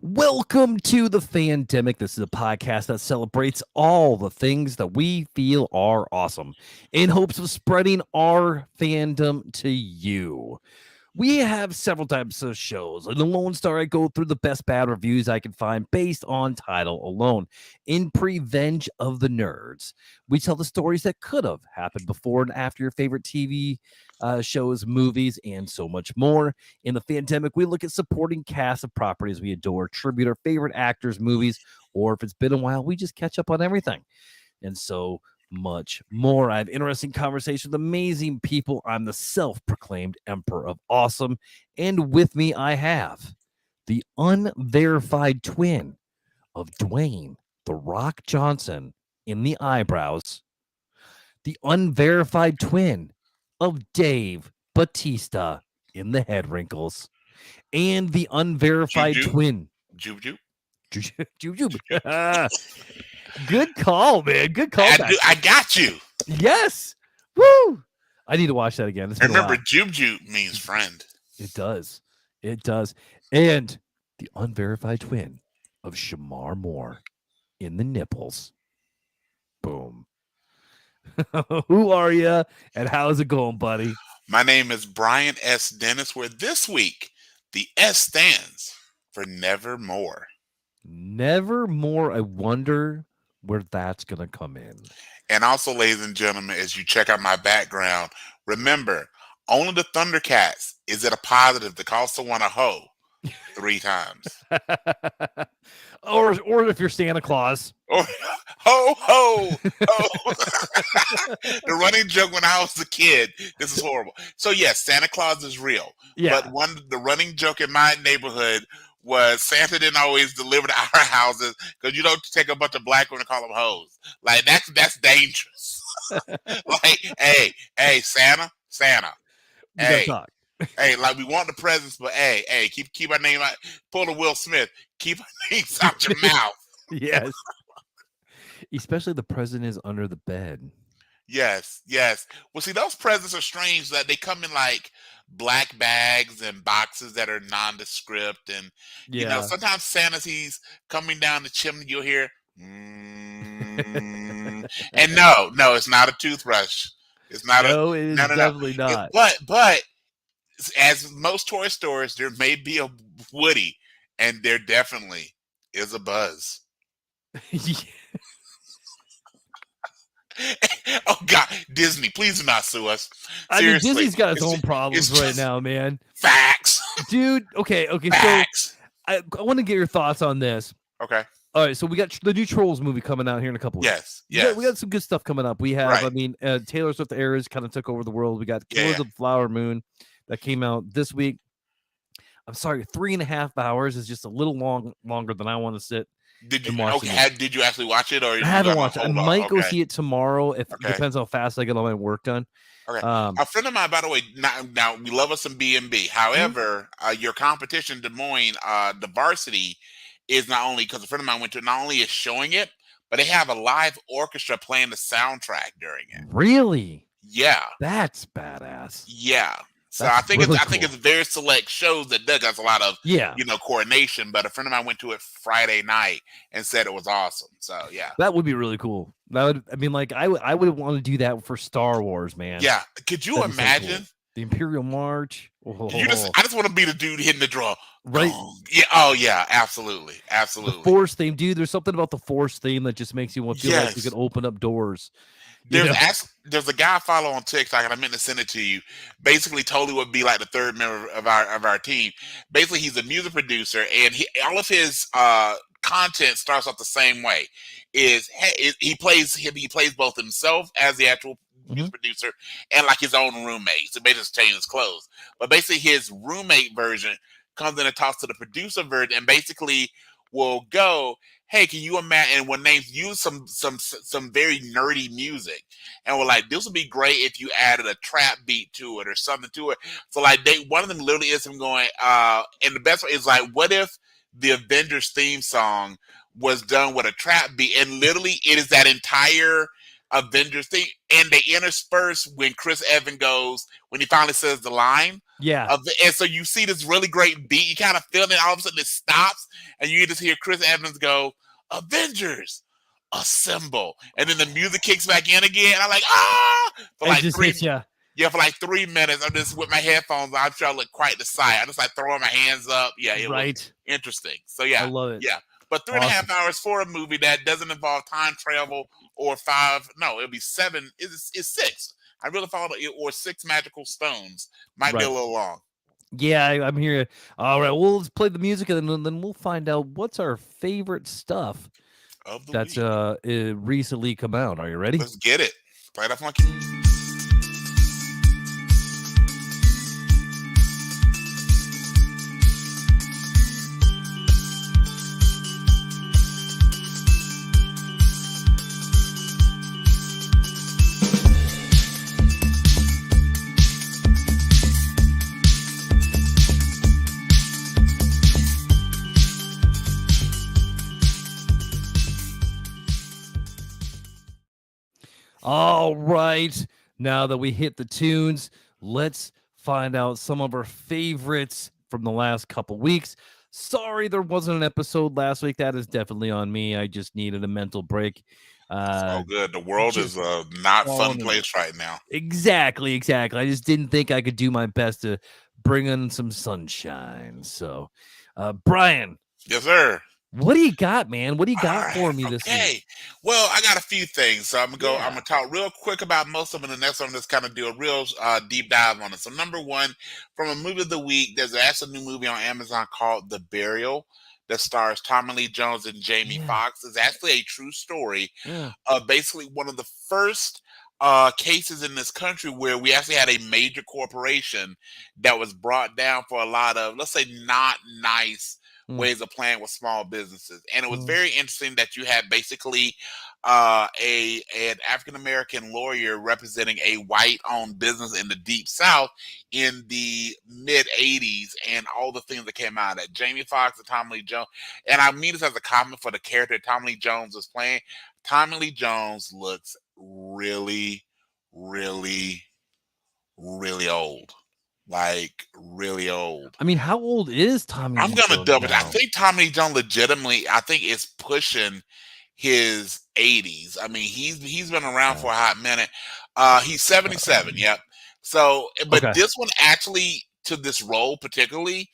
Welcome to the Fandemic. This is a podcast that celebrates all the things that we feel are awesome in hopes of spreading our fandom to you. We have several types of shows. In the Lone Star, I go through the best bad reviews I can find based on title alone. In Prevenge of the Nerds, we tell the stories that could have happened before and after your favorite TV shows, movies, and so much more. In the Fandemic, we look at supporting cast of properties we adore, tribute our favorite actors, movies, or if it's been a while, we just catch up on everything. And so much more. I have interesting conversations with amazing people. I'm the self-proclaimed Emperor of Awesome. And with me, I have the unverified twin of Dwayne The Rock Johnson in the eyebrows, the unverified twin of Dave Batista in the head wrinkles, and the unverified twin. Jube. Good call, man. Good call. I got you. Yes. Woo. I need to watch that again. Remember, Jube means friend. It does. It does. And the unverified twin of Shamar Moore in the nipples. Boom. Who are you and how's it going, buddy? My name is Brian S. Dennis, where this week the S stands for Nevermore. Nevermore. I wonder where that's going to come in. And also, ladies and gentlemen, as you check out my background, remember, only the Thundercats is it a positive to call someone a hoe 3 times. or if you're Santa Claus. Or ho, ho, ho. The running joke when I was a kid, this is horrible. So yes, Santa Claus is real. Yeah. But the running joke in my neighborhood was Santa didn't always deliver to our houses because you don't take a bunch of black women and call them hoes. Like that's dangerous. Like, hey, Santa. Hey, hey, like we want the presents, but hey, keep our name out. Pull the Will Smith. Keep our names out your mouth. Yes. Especially the president is under the bed. Yes. Well, see, those presents are strange that they come in like black bags and boxes that are nondescript. And, you know, sometimes Santa's, he's coming down the chimney, you'll hear, and no, it's not a toothbrush. It's not no, it is definitely not. But as most toy stores, there may be a Woody, and there definitely is a Buzz. Oh God, Disney, please do not sue us. Seriously. I mean, Disney's got its own problems right now, man. Facts, dude. Okay. Facts. So I want to get your thoughts on this. Okay. All right. So we got the new Trolls movie coming out here in a couple weeks. Yes. We got some good stuff coming up. We have, right. I mean, Taylor Swift Eras kind of took over the world. We got Killers of the Flower Moon that came out this week. I'm sorry, 3.5 hours is just a little longer than I want to sit. Did you did you actually watch it, or I haven't watched it? I might go see it tomorrow. If it depends how fast I get all my work done. Okay. A friend of mine, by the way, now we love us some B&B. However, your competition, Des Moines, the Varsity, is not only because a friend of mine went to. Not only is showing it, but they have a live orchestra playing the soundtrack during it. Really? Yeah. That's badass. Yeah. So I think it's very select shows that does a lot of coordination. But a friend of mine went to it Friday night and said it was awesome. So yeah, that would be really cool. That would, I mean, like I would want to do that for Star Wars, man. Yeah, could you imagine so cool. The Imperial March? I just want to be the dude hitting the drum, right? Yeah. Oh yeah, absolutely. The Force theme, dude. There's something about the Force theme that just makes you feel like you can open up doors. There's a guy I follow on TikTok, and I meant to send it to you. Basically, totally would be like the third member of our team. Basically, he's a music producer, and all of his content starts off the same way. He plays both himself as the actual music producer and like his own roommate. So basically, just change his clothes. But basically, his roommate version comes in and talks to the producer version, and basically will go, hey, can you imagine? And when they use some very nerdy music, and we're like, this would be great if you added a trap beat to it or something to it. So like one of them literally is him going, and the best one is like, what if the Avengers theme song was done with a trap beat, and literally it is that entire Avengers thing, and they intersperse when Chris Evans goes, when he finally says the line, Yeah. And so you see this really great beat, you kind of feel it, all of a sudden it stops, and you just hear Chris Evans go, "Avengers, assemble," and then the music kicks back in again. And I'm like, ah, for It like just hits you. yeah, for like 3 minutes. I'm just with my headphones on. I'm sure I look quite the sight. I just like throwing my hands up. Yeah, it was Right. interesting. So I yeah, love it. yeah. But three and a Awesome. half hours for a movie that doesn't involve time travel or five. No, it'll be seven. It's six. I really thought it, or six magical stones might be a Right. little long. Yeah, I'm here. All right. Well, let's play the music and then we'll find out what's our favorite stuff Of the that's week. recently come out. Are you ready? Let's get it. Play it off my key. All right. Now that we hit the tunes, let's find out some of our favorites from the last couple weeks. Sorry there wasn't an episode last week. That is definitely on me. I just needed a mental break. It's Uh all good. The world is just a not fun falling in. place right now. Exactly, exactly. I just didn't think I could do my best to bring in some sunshine. So, Brian, Yes, sir. what do you got, man? What do you All got right. for me this week? Okay. Well, I got a few things. So I'm Yeah. gonna talk real quick about most of them. And the next one, just kind of do a real deep dive on it. So number one, from a movie of the week, there's actually a new movie on Amazon called The Burial that stars Tommy Lee Jones and Jamie Yeah. Foxx. It's actually a true story. Yeah. Basically one of the first cases in this country where we actually had a major corporation that was brought down for a lot of, let's say, not nice Mm, ways of playing with small businesses. And it was mm, very interesting that you had basically an African American lawyer representing a white owned business in the deep south in the mid 80s, and all the things that came out of that. Jamie Foxx and Tommy Lee Jones. And I mean this as a comment for the character Tommy Lee Jones was playing. Tommy Lee Jones looks really, really, really old. Like really old. I mean, how old is Tommy I'm Lee gonna Jones double. I now? think Tommy Lee Jones legitimately, I think is pushing his 80s. I mean, he's been around Yeah. for a hot minute. He's 77. Yep. So, but Okay. this one actually to this role particularly,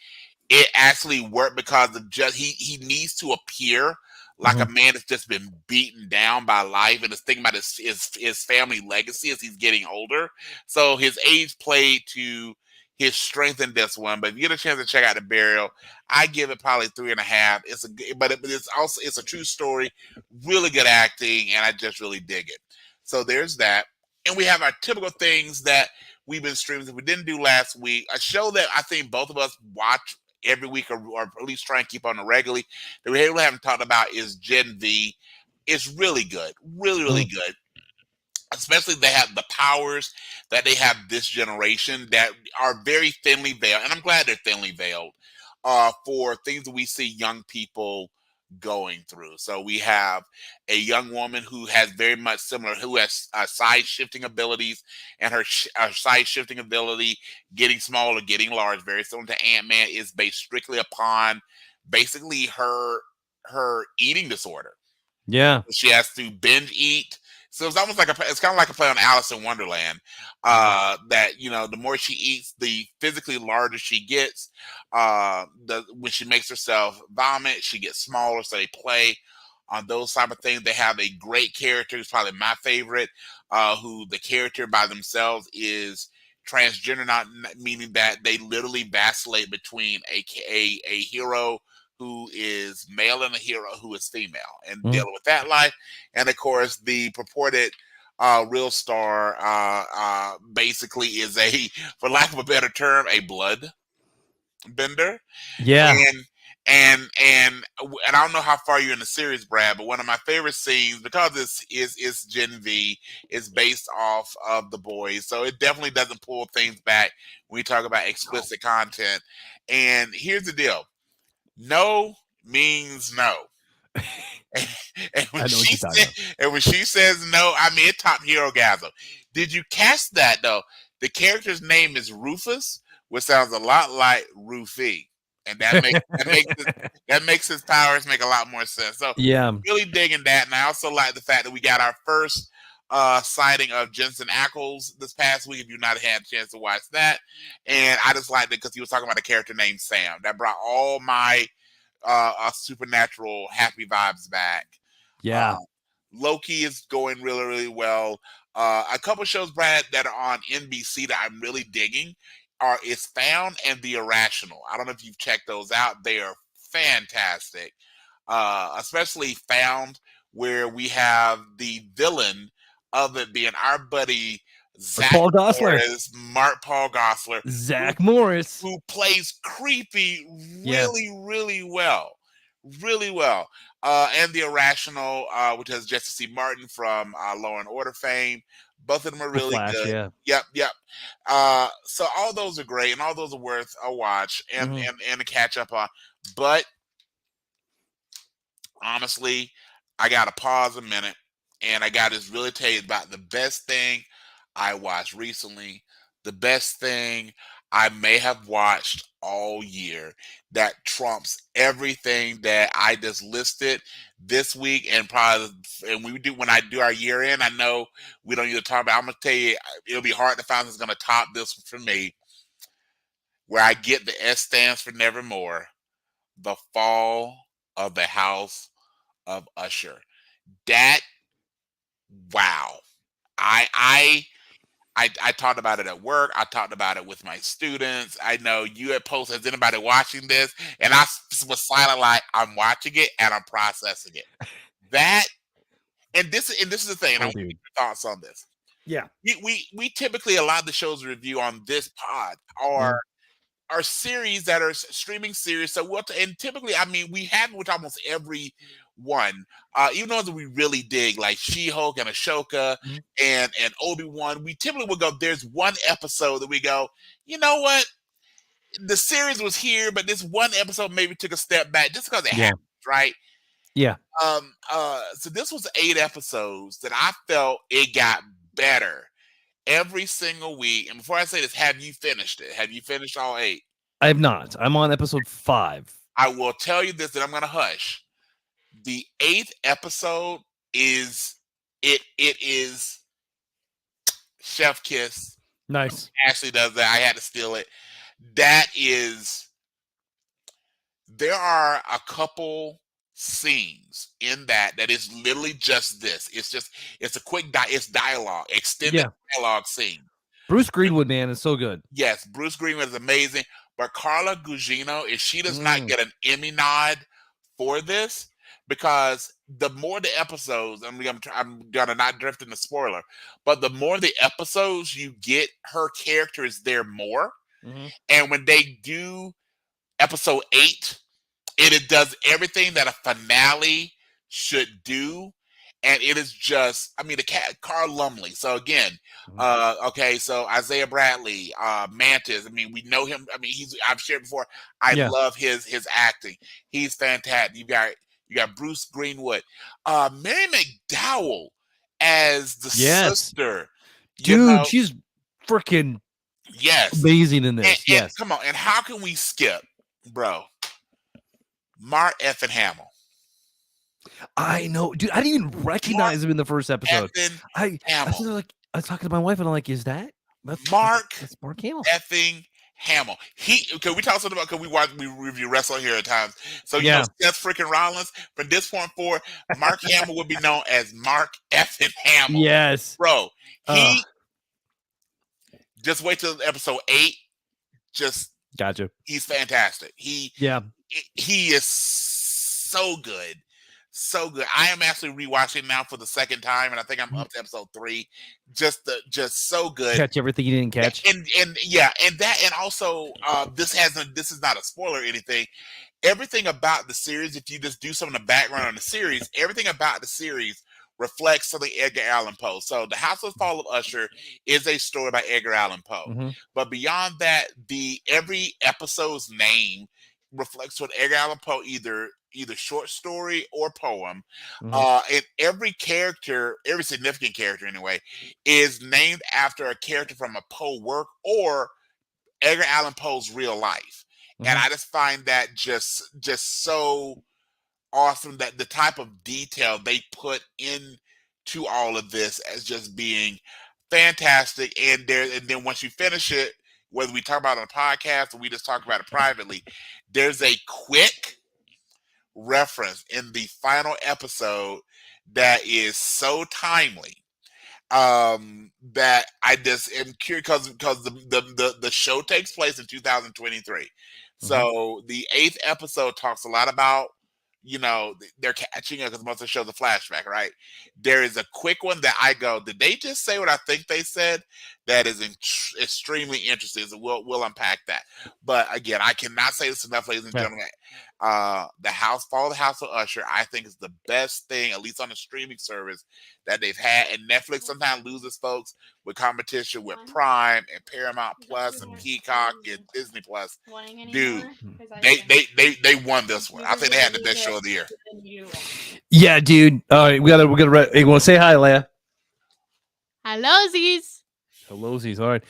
it actually worked because of just he needs to appear like a Mhm. man that's just been beaten down by life and is thinking about his family legacy as he's getting older. So his age played to his strength in this one. But if you get a chance to check out The Burial, I give it probably 3.5. But it's also it's a true story, really good acting, and I just really dig it. So there's that. And we have our typical things that we've been streaming that we didn't do last week. A show that I think both of us watch every week, or at least try and keep on the regularly, that we really haven't talked about is Gen V. It's really good, really, really Mm. good. Especially they have the powers that they have this generation that are very thinly veiled, and I'm glad they're thinly veiled for things that we see young people going through. So we have a young woman who has very much similar, who has side shifting abilities, and her side shifting ability, getting small or getting large, very similar to Ant-Man, is based strictly upon basically her eating disorder. Yeah. She has to binge eat. So it's almost like it's kind of like a play on Alice in Wonderland. Mhm. That the more she eats, the physically larger she gets. When she makes herself vomit, she gets smaller. So they play on those type of things. They have a great character who's probably my favorite. Who the character by themselves is transgender, not meaning that they literally vacillate between a hero who is male and a hero who is female, and Mhm. dealing with that life. And of course, the purported real star basically is a, for lack of a better term, a blood bender. Yeah. And and I don't know how far you're in the series, Brad, but one of my favorite scenes, because this is Gen V, is based off of The Boys, so it definitely doesn't pull things back when we talk about No. explicit content. And here's the deal: no means no. And when I know what she you're talking said, about. and when she says no, I mean it top hero gasm. Did you catch that though? The character's name is Rufus, which sounds a lot like Rufy, and that makes his powers make a lot more sense. So Yeah. really digging that, and I also like the fact that we got our first sighting of Jensen Ackles this past week. If you've not had a chance to watch that, and I just liked it because he was talking about a character named Sam. That brought all my supernatural happy vibes back. Yeah. Uh, Loki is going really, really well. A couple shows, Brad, that are on NBC that I'm really digging are Is Found and The Irrational. I don't know if you've checked those out. They are fantastic. Especially Found, where we have the villain of it being our buddy Zach Paul Gosselaar. Mark Paul Gosselaar, who Zach Morris. who plays creepy Yeah. really, really well. Really well. And The Irrational, which has Jesse C. Martin from Law and Order fame. Both of them are The really Flash, good. yeah. Yep. So all those are great, and all those are worth a watch and a catch up on. But honestly, I got to pause a minute, and I got to really tell you about the best thing I watched recently, the best thing I may have watched all year that trumps everything that I just listed this week, and probably, and when I do our year end, I know we don't need to talk about. I'm gonna tell you, it'll be hard to find who's gonna top this for me. Where I get the S stands for Nevermore, the fall of the House of Usher. That wow. I talked about it at work. I talked about it with my students. I know you at Post. Has anybody watching this? And I was silent, like I'm watching it and I'm processing it. That and this is the thing. And I Oh, want to get dude. your thoughts on this. Yeah. We typically, a lot of the shows we review on this pod Mhm. are series that are streaming series. So what? And typically, I mean, we have with almost every one. Even those that we really dig, like She-Hulk and Ashoka Mhm. and Obi-Wan, we typically will go. There's one episode that we go, you know what? The series was here, but this one episode maybe took a step back just because it Yeah. happens, right? Yeah. So this was 8 episodes that I felt it got better every single week. And before I say this, have you finished it? Have you finished all 8? I have not. I'm on episode 5. I will tell you this, that I'm going to hush. The 8th episode is it is chef kiss. Nice. Ashley does that. I had to steal it. That is, there are a couple scenes in that is literally just this. It's a quick it's dialogue, extended Yeah. dialogue scene. Bruce Greenwood, man, is so good. Yes, Bruce Greenwood is amazing, but Carla Gugino, if she does not get an Emmy nod for this, because the more the episodes, I'm gonna not drift into spoiler, but the more the episodes you get, her character is there more. And when they do episode 8, it does everything that a finale should do. And it is just, I mean, the cat Carl Lumley. So again, okay, so Isaiah Bradley, Mantis. I mean, we know him. I mean, I've shared before. I Yeah. love his acting. He's fantastic. You got Bruce Greenwood, Mary McDowell as the Yes. sister. Dude, she's freaking yes, amazing in this. And Yes. come on, and how can we skip, bro? Mark Effin Hamill. I know, dude. I didn't even recognize him in the first episode. I was talking to my wife, and I'm like, "Is that Mark Mark Hamill?" Effing Hamill. Can we talk something about? Because we review wrestling here at times. So you Yeah. know Seth freaking Rollins. From this point forward, Mark Hamill would be known as Mark Effing Hamill. Yes, bro. He just wait till episode 8. Just gotcha. He's fantastic. He is so good. So good. I am actually rewatching now for the second time, and I think I'm up to episode 3. Just so good. Catch everything you didn't catch. And also this is not a spoiler or anything. Everything about the series, if you just do some of the background on the series, everything about the series reflects something Edgar Allan Poe. So The House of Fall of Usher is a story by Edgar Allan Poe. But beyond that, every episode's name reflects what Edgar Allan Poe either short story or poem. And every character, every significant character anyway, is named after a character from a Poe work or Edgar Allan Poe's real life. And I just find that just so awesome, that the type of detail they put into all of this as just being fantastic. And then once you finish it, whether we talk about it on a podcast or we just talk about it privately, there's a quick reference in the final episode that is so timely, that I just am curious, because the show takes place in 2023. So the 8th episode talks a lot about, they're catching up, because most of the show's a flashback, right? There is a quick one that I go, did they just say what I think they said? That is extremely interesting. So we'll unpack that. But again, I cannot say this enough, ladies and gentlemen. Follow the House of Usher, I think, is the best thing, at least on the streaming service, that they've had. And Netflix sometimes loses folks with competition with Prime and Paramount Plus and Peacock and Disney Plus. Dude, they won this one. I think they had the best show of the year. Yeah, dude. All right, we gotta. Hey, want to say hi, Leia? Hello, Z's. Hello, Z's. All right.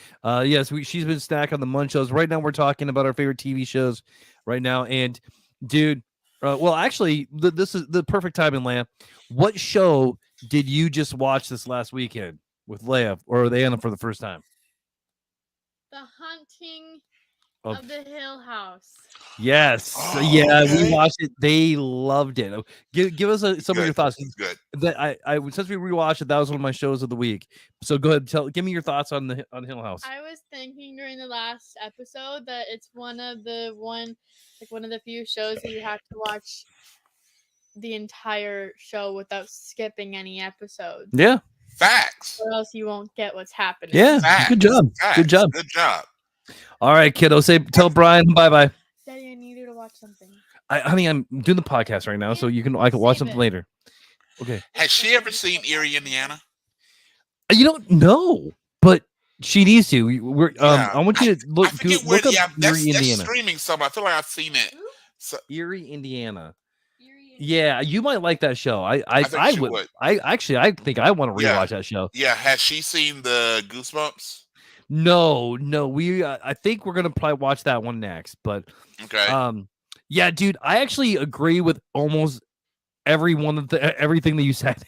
Yes, she's been snacking on the Munch shows. Right now, we're talking about our favorite TV shows. Right now, and dude, well, actually, this is the perfect time in Leia. What show did you just watch this last weekend with Leia or Anna for the first time? The Haunting of the Hill House. Yes. Oh, yeah, okay. we watched it. They loved it. Give us some of your thoughts. It's good. That I since we rewatched it, that was one of my shows of the week. So go ahead, give me your thoughts on Hill House. I was thinking during the last episode that it's one of the few shows that you have to watch the entire show without skipping any episodes. Yeah. Facts. Or else you won't get what's happening. Yeah. Facts. Good job. Facts. Good job. Good job. All right, kiddo. Tell Brian bye-bye. Daddy, I need you to watch something. Honey, I'm doing the podcast right now, so I can watch something later. Okay. Has she ever seen Erie, Indiana? You don't know, but she needs to. I want you to look up that's Erie, Indiana. Streaming something. I feel like I've seen it. So, Erie, Indiana. Yeah, you might like that show. I would. I think I want to rewatch that show. Yeah. Has she seen the Goosebumps? No. We. I think we're gonna probably watch that one next. But okay. Yeah, dude. I actually agree with almost everything that you said.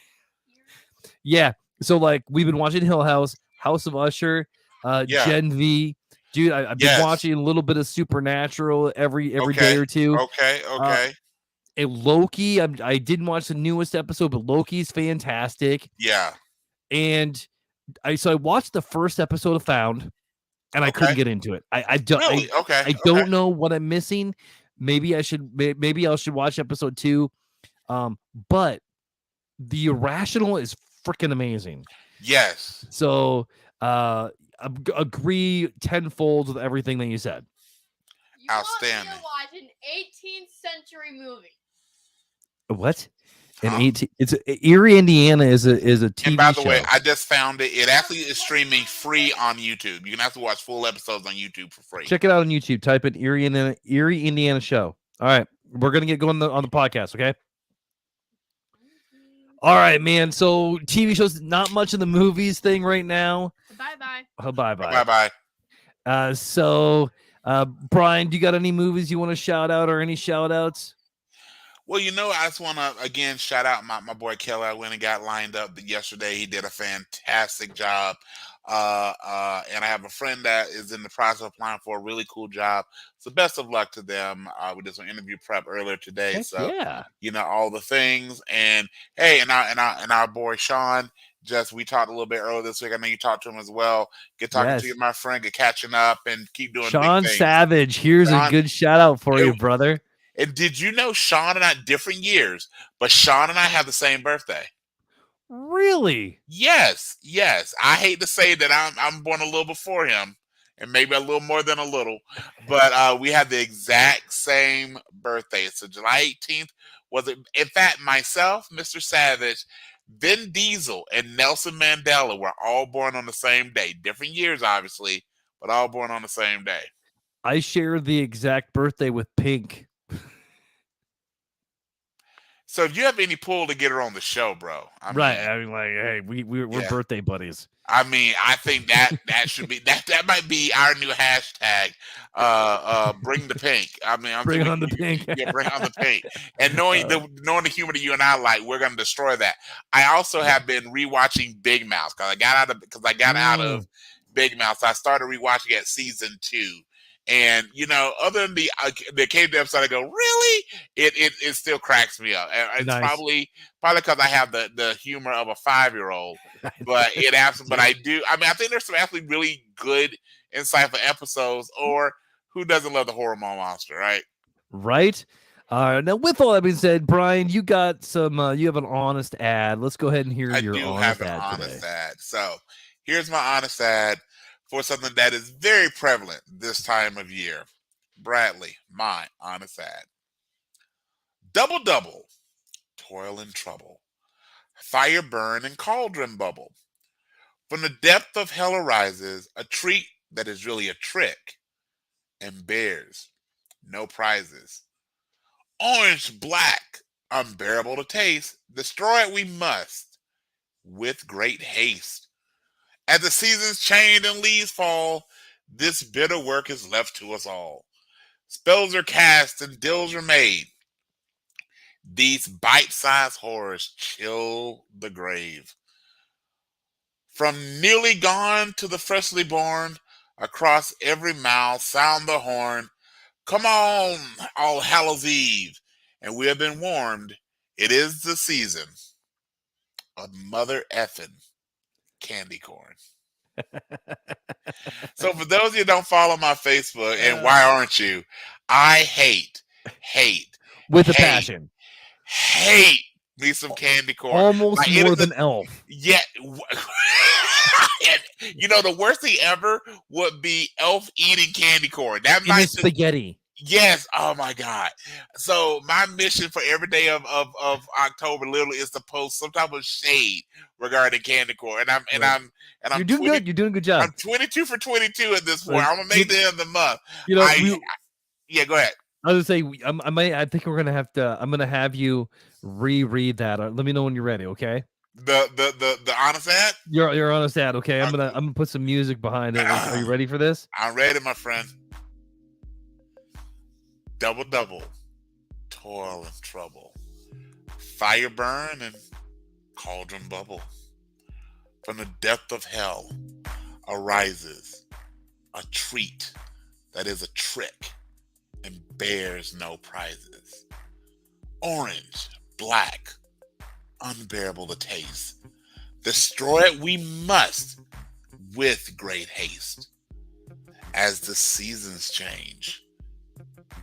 Yeah. So like we've been watching Hill House, House of Usher, Gen V. Dude, I've been watching a little bit of Supernatural every day or two. Okay. And Loki, I didn't watch the newest episode, but Loki's fantastic. Yeah. And I watched the first episode of Found, and I couldn't get into it. I don't. Really? I don't know what I'm missing. Maybe I should watch episode 2. But The Irrational is freaking amazing. Yes. So agree tenfold with everything that you said. You outstanding. Want me to watch an 18th century movie? What? It's Erie, Indiana is a TV show. And by the way, I just found it. It actually is streaming free on YouTube. You can have to watch full episodes on YouTube for free. Check it out on YouTube. Type in Erie, Indiana show. All right, we're gonna get going on the podcast. Okay. All right, man. So TV shows, not much in the movies thing right now. Bye. So, Brian, do you got any movies you want to shout out or any shout outs? Well, I just want to, again, shout out my boy Kelly. I went and got lined up yesterday. He did a fantastic job. And I have a friend that is in the process of applying for a really cool job. So best of luck to them. We did some interview prep earlier today. Heck so, yeah. all the things. And, hey, and our boy Sean, we talked a little bit earlier this week. I know you talked to him as well. Get talking to you, my friend. Get catching up and keep doing Sean big things. Savage. Here's a good shout out for you, brother. And did you know Sean and I, different years, but Sean and I have the same birthday? Really? Yes. I hate to say that I'm born a little before him, and maybe a little more than a little, but we have the exact same birthday. So July 18th was it? In fact, myself, Mr. Savage, Vin Diesel, and Nelson Mandela were all born on the same day. Different years, obviously, but all born on the same day. I share the exact birthday with Pink. So if you have any pull to get her on the show, bro, I Right. mean, I mean, like, hey, we're yeah. birthday buddies. I mean, I think that should be that might be our new hashtag. Bring the pink. I mean, I'm Bring thinking on the pink. yeah, bring on the pink. And knowing the humor that you and I like, we're gonna destroy that. I also Yeah. have been rewatching Big Mouth because I got out of Big Mouth. So I started rewatching at season 2. And other than the occasional episode, I go, really? It still cracks me up. And it's Nice. probably because I have the humor of a 5-year-old. But but I do. I mean, I think there's some actually really good, insightful episodes. Or who doesn't love the horror monster, right? Right. Now, with all that being said, Brian, you got some. You have an honest ad. Let's go ahead and hear your honest ad today. So here's my honest ad for something that is very prevalent this time of year. Bradley, my honest ad. Double, toil and trouble, fire burn and cauldron bubble. From the depth of hell arises a treat that is really a trick and bears no prizes. Orange, black, unbearable to taste, destroy it we must with great haste. As the seasons change and leaves fall, this bitter work is left to us all. Spells are cast and deals are made. These bite-sized horrors chill the grave. From nearly gone to the freshly born, across every mouth sound the horn. Come on, All Hallows Eve, and we have been warned. It is the season of mother effing candy corn. So for those of you who don't follow my Facebook, and why aren't you? I hate with a passion. Hate me some candy corn. Almost more than Elf. Yeah. The worst thing ever would be Elf eating candy corn. That might spaghetti. Yes. Oh my God. So my mission for every day of October literally is to post some type of shade regarding candy corn. And I'm You're doing good. You're doing a good job. I'm 22 for 22 at this point. I'm gonna make the end of the month. Yeah, go ahead. I was gonna say I think we're gonna have to. I'm gonna have you reread that. Let me know when you're ready. Okay. The honest ad. Your honest ad. Okay. I'm gonna put some music behind it. Are you ready for this? I'm ready, my friend. Double, toil and trouble, fire burn and cauldron bubble. From the depth of hell arises a treat that is a trick and bears no prizes. Orange, black, unbearable to taste. Destroy it we must with great haste. As the seasons change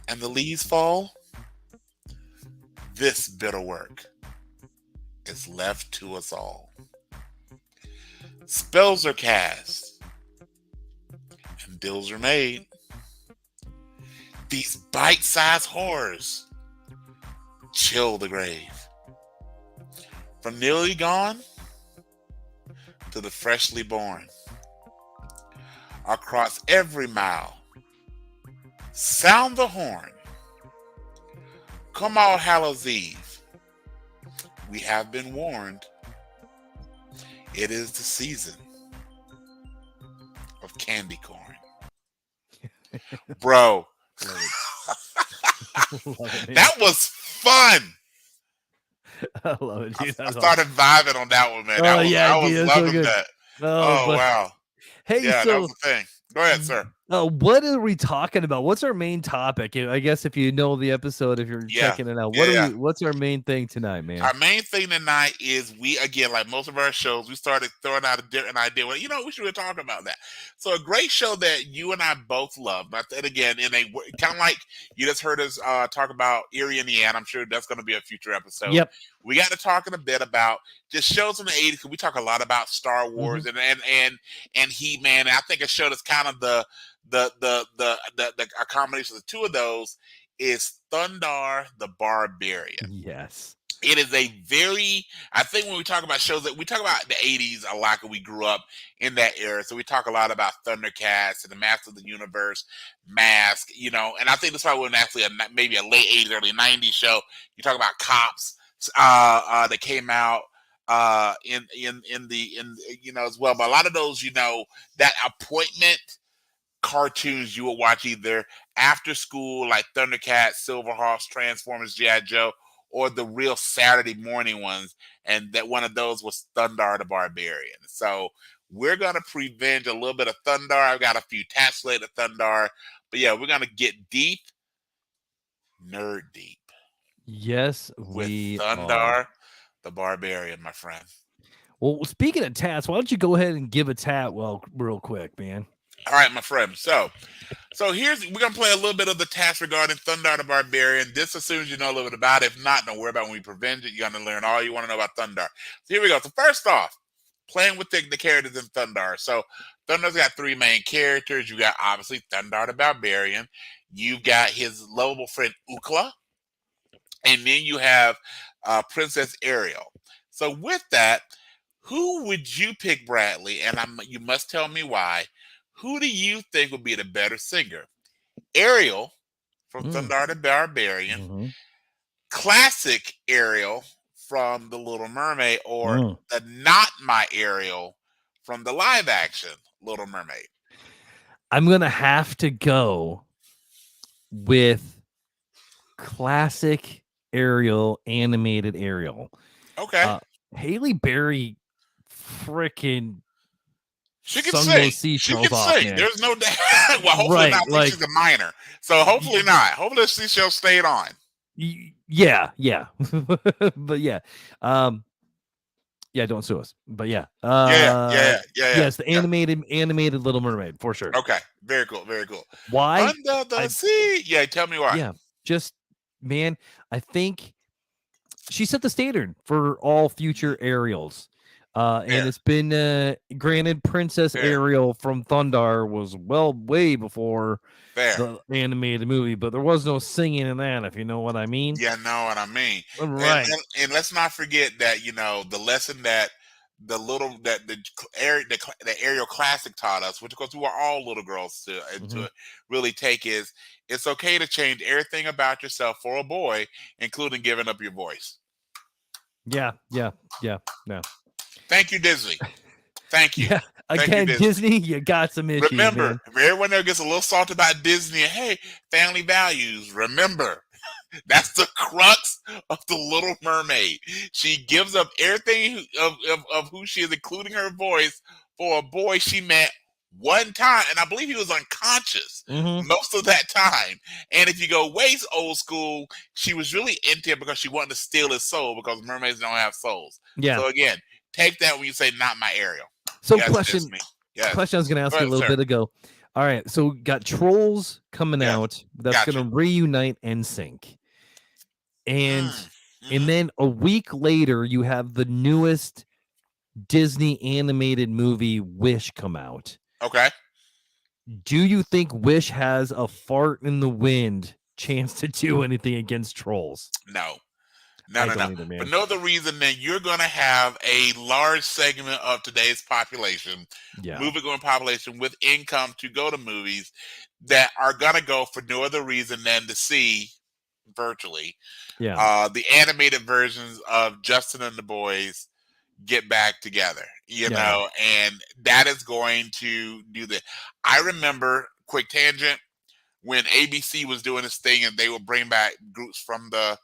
and the leaves fall, this bitter work is left to us all. Spells are cast and deals are made. These bite-sized horrors chill the grave. From nearly gone to the freshly born, across every mile sound the horn. Come All Hallows Eve, we have been warned. It is the season of candy corn. Bro, that was fun. I love it, dude. I started vibing on that one, man. I was loving that. Wow. Hey, yeah, that was the thing. Go ahead, sir. What are we talking about? What's our main topic? I guess if you know the episode, if you're checking it out, what's our main thing tonight, man? Our main thing tonight is again, like most of our shows, we started throwing out a different idea. Well, we should talk about that. So a great show that you and I both love. But then again, in a kind of like you just heard us talk about Erie, Indiana. I'm sure that's going to be a future episode. Yep. We got to talking a bit about just shows from the 80s. Because we talk a lot about Star Wars and He-Man. And I think a show that's kind of the a combination of the two of those is Thundarr The Barbarian. Yes. It is I think when we talk about shows that we talk about the 80s a lot because we grew up in that era. So we talk a lot about Thundercats and the Master of the Universe, Mask, and I think this probably wasn't actually maybe a late 80s, early 90s show. You talk about Cops, that came out in as well. But a lot of those, that appointment cartoons you will watch either after school, like Thundercats, Silverhawks, Transformers, G.I. Joe, or the real Saturday morning ones. And that one of those was Thundarr the Barbarian. So we're gonna prevenge a little bit of Thundarr. I've got a few tats later Thundarr, but yeah, we're gonna get deep, nerd deep. Yes, With we are. Thundarr the Barbarian, my friend. Well, speaking of tats, why don't you go ahead and give a tat real quick, man? All right, my friend. So we're gonna play a little bit of the task regarding Thundarr the Barbarian. This assumes you know a little bit about it. If not, don't worry about when we prevent it. You're gonna learn all you want to know about Thundarr. So here we go. So first off, playing with the characters in Thundarr. So Thundarr's got three main characters. You got obviously Thundarr the Barbarian. You've got his lovable friend Ukla, and then you have Princess Ariel. So with that, who would you pick, Bradley? And you must tell me why. Who do you think would be the better singer? Ariel from Thundarr the Barbarian, classic Ariel from The Little Mermaid, or the not my Ariel from the live action Little Mermaid? I'm going to have to go with classic Ariel, animated Ariel. Okay. Haley Berry freaking she can sung sing. those seashells She can off, sing. man. There's no doubt. Well, hopefully not. Like, she's a minor. So hopefully not. Hopefully the seashell stayed on. Yeah. But yeah. Yeah, don't sue us. But yeah. Yeah. Yes, the animated Little Mermaid, for sure. Okay. Very cool. Very cool. Why? Under the sea. Yeah, tell me why. Yeah. Just, man, I think she set the standard for all future Ariels. And it's been granted Princess Ariel from Thundarr was way before the animated movie, but there was no singing in that, if you know what I mean. Yeah, know what I mean. Right. And let's not forget that, the lesson that the Ariel Classic taught us, which of course we were all little girls to really take, is it's okay to change everything about yourself for a boy, including giving up your voice. Yeah. Thank you, Disney. Thank you. Yeah. Again, Disney, you got some issues. Remember, man. everyone there gets a little salty about Disney. Hey, family values. Remember, that's the crux of the Little Mermaid. She gives up everything of who she is, including her voice, for a boy she met one time, and I believe he was unconscious most of that time. And if you go way old school, she was really into it because she wanted to steal his soul, because mermaids don't have souls. Yeah. So again, take that when you say not my Ariel. So Yes, question I was going to ask you a little bit ago. All right, so got Trolls coming out. That's going to reunite NSYNC. And then a week later, you have the newest Disney animated movie Wish come out. Okay. Do you think Wish has a fart in the wind chance to do anything against Trolls? No. Either, but no, the reason then you're going to have a large segment of today's population, movie-going population with income to go to movies, that are going to go for no other reason than to see virtually the animated versions of Justin and the Boys get back together, know, and that is going to do that. I remember, quick tangent, when ABC was doing this thing and they would bring back groups from the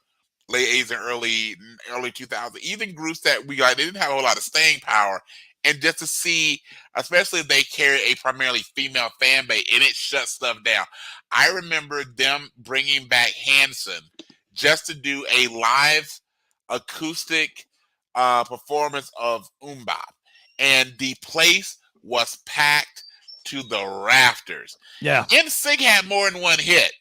late 80s and early 2000s, even groups that they didn't have a whole lot of staying power, and just to see, especially if they carry a primarily female fan base, and it shuts stuff down. I remember them bringing back Hanson just to do a live acoustic performance of Bop, and the place was packed to the rafters. Yeah. NSYNC had more than one hit.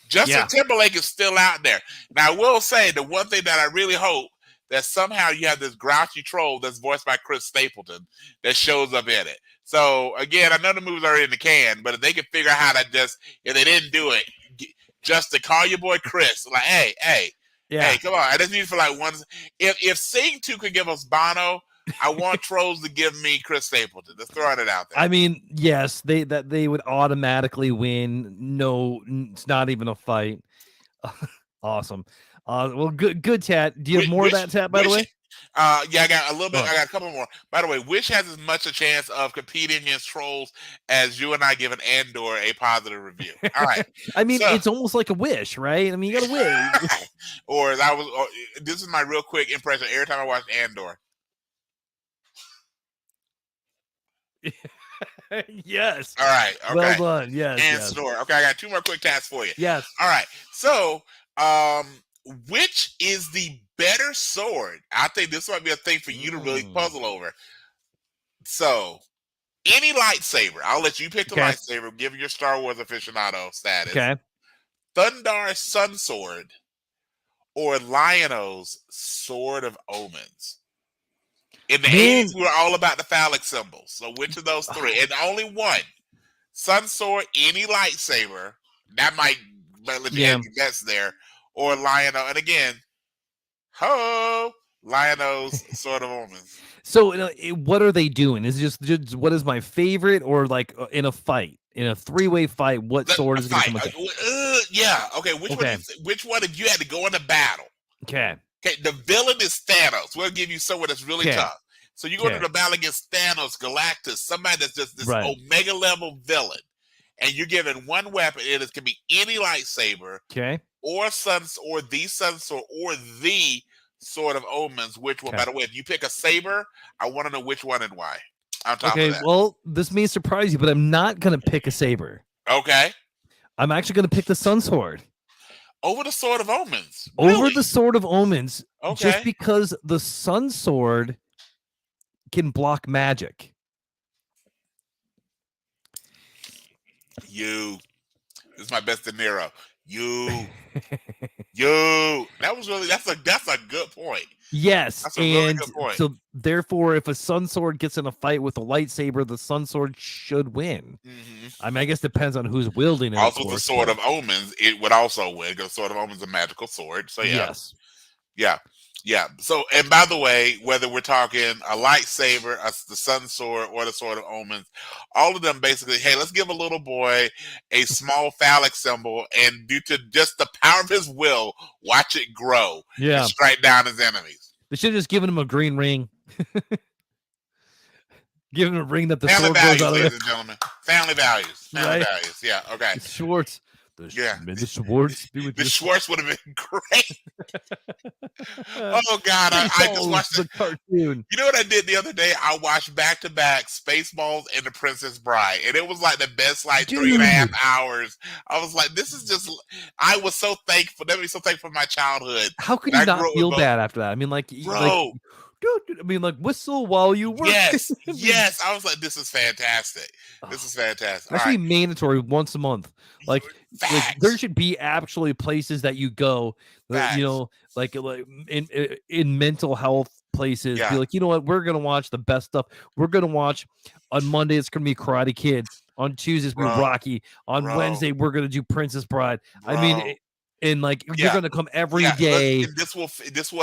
Justin Timberlake is still out there. Now, I will say, the one thing that I really hope, that somehow you have this grouchy troll that's voiced by Chris Stapleton that shows up in it. So, again, I know the movie's already in the can, but if they can figure out how to if they didn't do it, just to call your boy Chris, like, hey, come on. I just need for like one. If Sing 2 could give us Bono, I want Trolls to give me Chris Stapleton. Just throwing it out there. I mean, yes, they would automatically win. No, it's not even a fight. Awesome. Well, good, Tat. Do you have more of that, Tat? By the way. Yeah, I got a little bit. Oh. I got a couple more. By the way, Wish has as much a chance of competing against trolls as you and I giving Andor a positive review. All right. I mean, So- it's almost like a wish, right? I mean, you gotta wish. This is my real quick impression every time I watch Andor. Yes. All right. Okay. Well done. Yes. And Yes. Snore. Okay, I got 2 more quick tasks for you. Yes. All right. So, which is the better sword? I think this might be a thing for you to really puzzle over. So, any lightsaber. I'll let you pick the lightsaber. Give your Star Wars aficionado status. Okay. Thundarr Sun Sword or Lionel's Sword of Omens. In the 80s, we were all about the phallic symbols. So which of those 3? And only one. Sun Sword, any lightsaber. That might let you have your bets there. Or Lionel. And again, Lionel's Sword of Omens. So what are they doing? Is it just what is my favorite, or like in a fight, in a 3-way fight, what sword is going to come against? Yeah. Okay. Which one if you had to go into battle? Okay. Okay, the villain is Thanos. We'll give you someone that's really tough. So you go into the battle against Thanos, Galactus, somebody that's just this Omega level villain, and you're given one weapon. It can be any lightsaber, or the Sun Sword, or the Sword of Omens. Which one? By the way, if you pick a saber, I want to know which one and why. On top of that. Well, this may surprise you, but I'm not going to pick a saber. Okay. I'm actually going to pick the Sun Sword. Over the Sword of Omens. Over the Sword of Omens. Okay. Just because the Sun Sword can block magic. This is my best De Niro. That's a good point. Yes, that's a really good point. So therefore, if a Sun Sword gets in a fight with a lightsaber, the Sun Sword should win. I mean, I guess it depends on who's wielding it. Also, the Sword of Omens, it would also win because Sword of Omens is a magical sword. So yeah. So, and by the way, whether we're talking a lightsaber, the Sun Sword, or the Sword of Omens, all of them basically, hey, let's give a little boy a small phallic symbol, and due to just the power of his will, watch it grow and strike down his enemies. They should have just given him a green ring. Give him a ring that the Family sword values, goes out of ladies and gentlemen. Family values. Family values. Yeah, okay. Schwartz. The Schwartz. The Schwartz would have been great. Oh God, I just watched the cartoon. You know what I did the other day? I watched back-to-back Spaceballs and The Princess Bride, and it was like the best 3.5 hours. I was like, this is just. I was so thankful. That made me so thankful for my childhood. How could you not feel bad after that? I mean, bro. I mean, whistle while you work. Yes. I was like, this is fantastic. This is fantastic. That should be mandatory once a month. Like there should be actually places that you go, like in mental health places. Be like, you know what? We're gonna watch the best stuff. We're gonna watch on Monday. It's gonna be Karate Kid. On Tuesday, it's gonna be Rocky. On Wednesday, we're gonna do Princess Bride. I mean. And you're gonna come every day. This will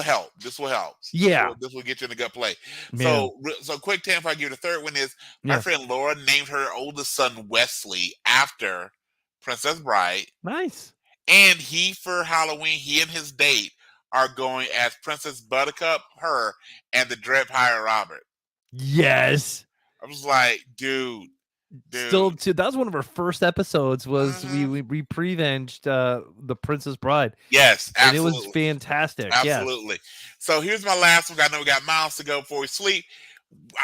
help. This will help. Yeah, this will get you in a good play. Man. So quick tip. If I give you the third one is my friend Laura named her oldest son Wesley after Princess Bride. Nice. And for Halloween, he and his date are going as Princess Buttercup, her, and the Dread Pirate Robert. Yes. I was like, dude. Still, that was one of our first episodes. Was we pre-venged the Princess Bride? Yes, absolutely. And it was fantastic. Absolutely. Yes. So here's my last one. I know we got miles to go before we sleep.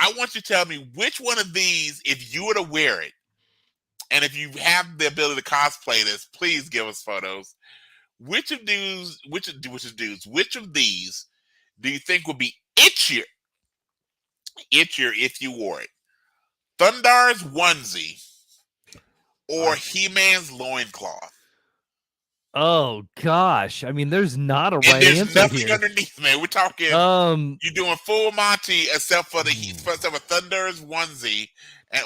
I want you to tell me which one of these, if you were to wear it, and if you have the ability to cosplay this, please give us photos. Which of these do you think would be itchier if you wore it? Thundarr's onesie or He-Man's loincloth? Oh gosh, I mean, there's not a right there's answer nothing here. Underneath, man. We're talking. You're doing full Monty except for Thundarr's onesie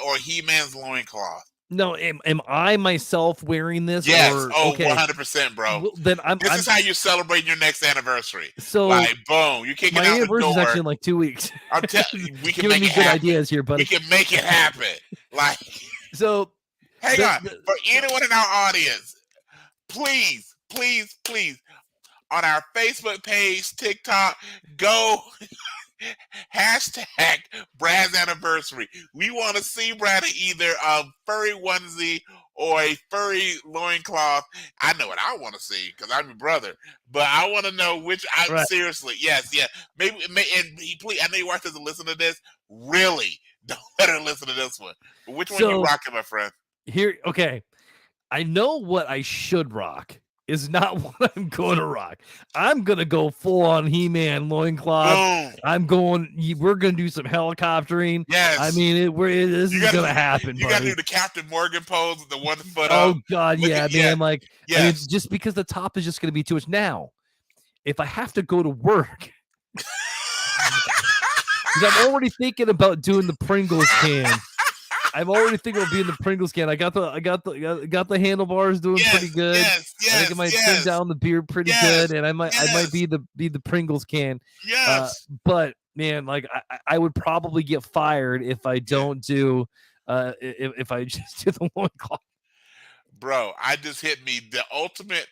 or He-Man's loincloth. No, am I myself wearing this? Yes. Or, 100%, bro. Well, then this is how you're celebrating your next anniversary. So, boom, you're kicking out the door. My anniversary is actually in like 2 weeks. I'm telling you, we can make it good happen. ideas here, buddy. We can make it happen. So, hang on. For anyone in our audience, please, on our Facebook page, TikTok. Go hashtag Brad's anniversary. We want to see Brad in either a furry onesie or a furry loincloth. I know what I want to see because I'm your brother, but I want to know which. Right. Seriously, yes, yeah. Maybe, and please, I know your wife doesn't listen to this. Really, don't let her listen to this one. But which one you rocking, my friend? Here, okay. I know what I should rock is not what I'm going to rock. I'm going to go full on He-Man loincloth. We're going to do some helicoptering. Yes. I mean, this is going to happen, You got to do the Captain Morgan pose with the 1 foot up. Oh, God, yeah, man. Like, yes. I mean, just because the top is just going to be too much. Now, if I have to go to work, because I'm already thinking about doing the Pringles can. I'm already thinking of being the Pringles can. I got the handlebars doing pretty good. Yes, I think I might trim down the beard pretty good, and I might be the Pringles can. Yes. But man, like I would probably get fired if I don't do if I just do the loincloth. Bro, I just hit me. The ultimate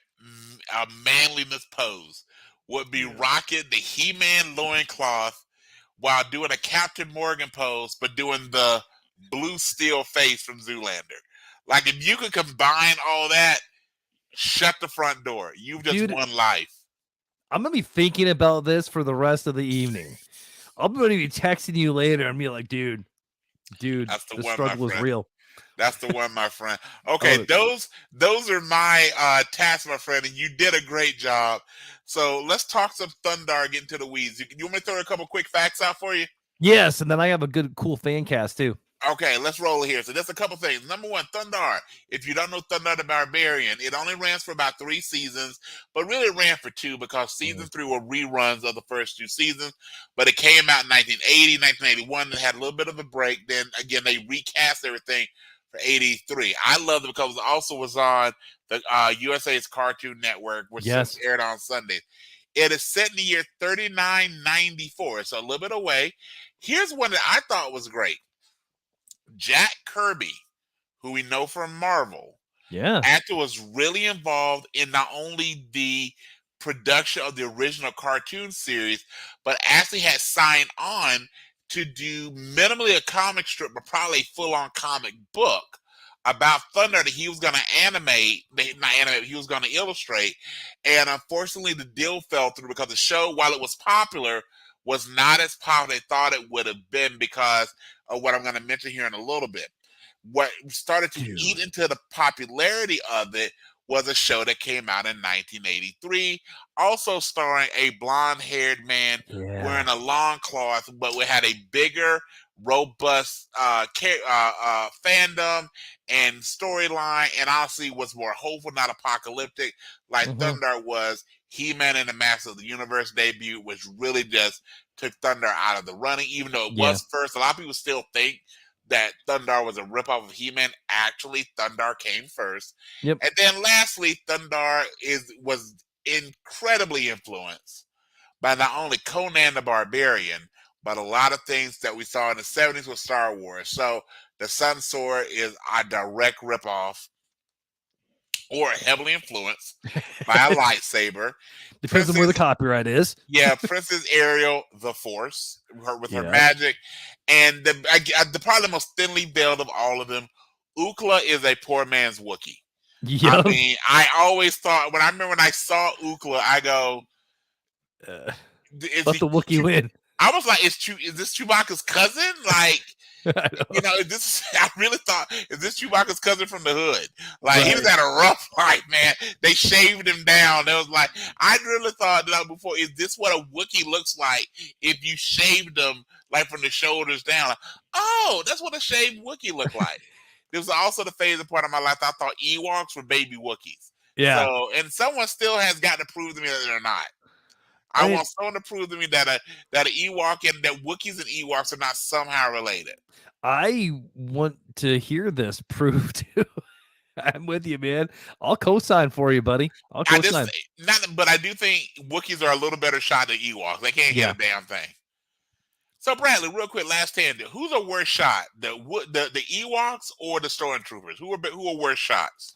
manliness pose would be rocking the He-Man loincloth while doing a Captain Morgan pose, but doing the blue steel face from Zoolander. Like, if you could combine all that, shut the front door. You've just won life. I'm gonna be thinking about this for the rest of the evening. I'm gonna be texting you later and be like, dude, that's the struggle is real. That's the one, my friend. Okay, those are my tasks, my friend, and you did a great job. So let's talk some Thundarr, get into the weeds. You want me to throw a couple quick facts out for you? Yes, and then I have a good, cool fan cast too. Okay, let's roll here. So there's a couple things. Number one, Thundarr. If you don't know Thundarr the Barbarian, it only ran for about 3 seasons, but really it ran for 2 because season 3 were reruns of the first 2 seasons. But it came out in 1980, 1981, and had a little bit of a break. Then again, they recast everything for 83. I loved it because it also was on the USA's Cartoon Network, which aired on Sundays. It is set in the year 3994, so a little bit away. Here's one that I thought was great. Jack Kirby, who we know from Marvel, actor, was really involved in not only the production of the original cartoon series, but actually had signed on to do minimally a comic strip, but probably a full-on comic book about Thundarr that he was going to he was going to illustrate. And unfortunately, the deal fell through because the show, while it was popular, was not as popular as they thought it would have been because of what I'm going to mention here in a little bit. What started to eat into the popularity of it was a show that came out in 1983, also starring a blonde-haired man wearing a long cloth, but we had a bigger, robust fandom and storyline, and honestly was more hopeful, not apocalyptic, like Thundarr was. He-Man and the Masters of the Universe debut, which really just took Thundarr out of the running, even though it was first. A lot of people still think that Thundarr was a ripoff of He-Man. Actually, Thundarr came first. And then lastly, Thundarr was incredibly influenced by not only Conan the Barbarian, but a lot of things that we saw in the 70s with Star Wars. So the Sun Sword is a direct ripoff or heavily influenced by a lightsaber. Depends on where the copyright is. Princess Ariel, the Force, with her magic. And probably the most thinly veiled of all of them, Ookla is a poor man's Wookiee. I mean, I always thought, when I saw Ookla, I go, let the Wookiee win. I was like, is this Chewbacca's cousin? Like, I really thought, is this Chewbacca's cousin from the hood? Like, he was at a rough life, man. They shaved him down. It was like, I really thought that before, is this what a Wookiee looks like if you shaved them, like, from the shoulders down? Like, oh, that's what a shaved Wookiee looked like. There was also the phase of part of my life I thought Ewoks were baby Wookiees. So, and someone still has got to prove to me that they're not. I want someone to prove to me that an Ewok and that Wookiees and Ewoks are not somehow related. I want to hear this proved too. I'm with you, man. I'll co-sign for you, buddy. I'll co-sign. But I do think Wookiees are a little better shot than Ewoks. They can't get a damn thing. So Bradley, real quick, last tangent. Who's a worse shot, the Ewoks or the Stormtroopers? Who are worse shots?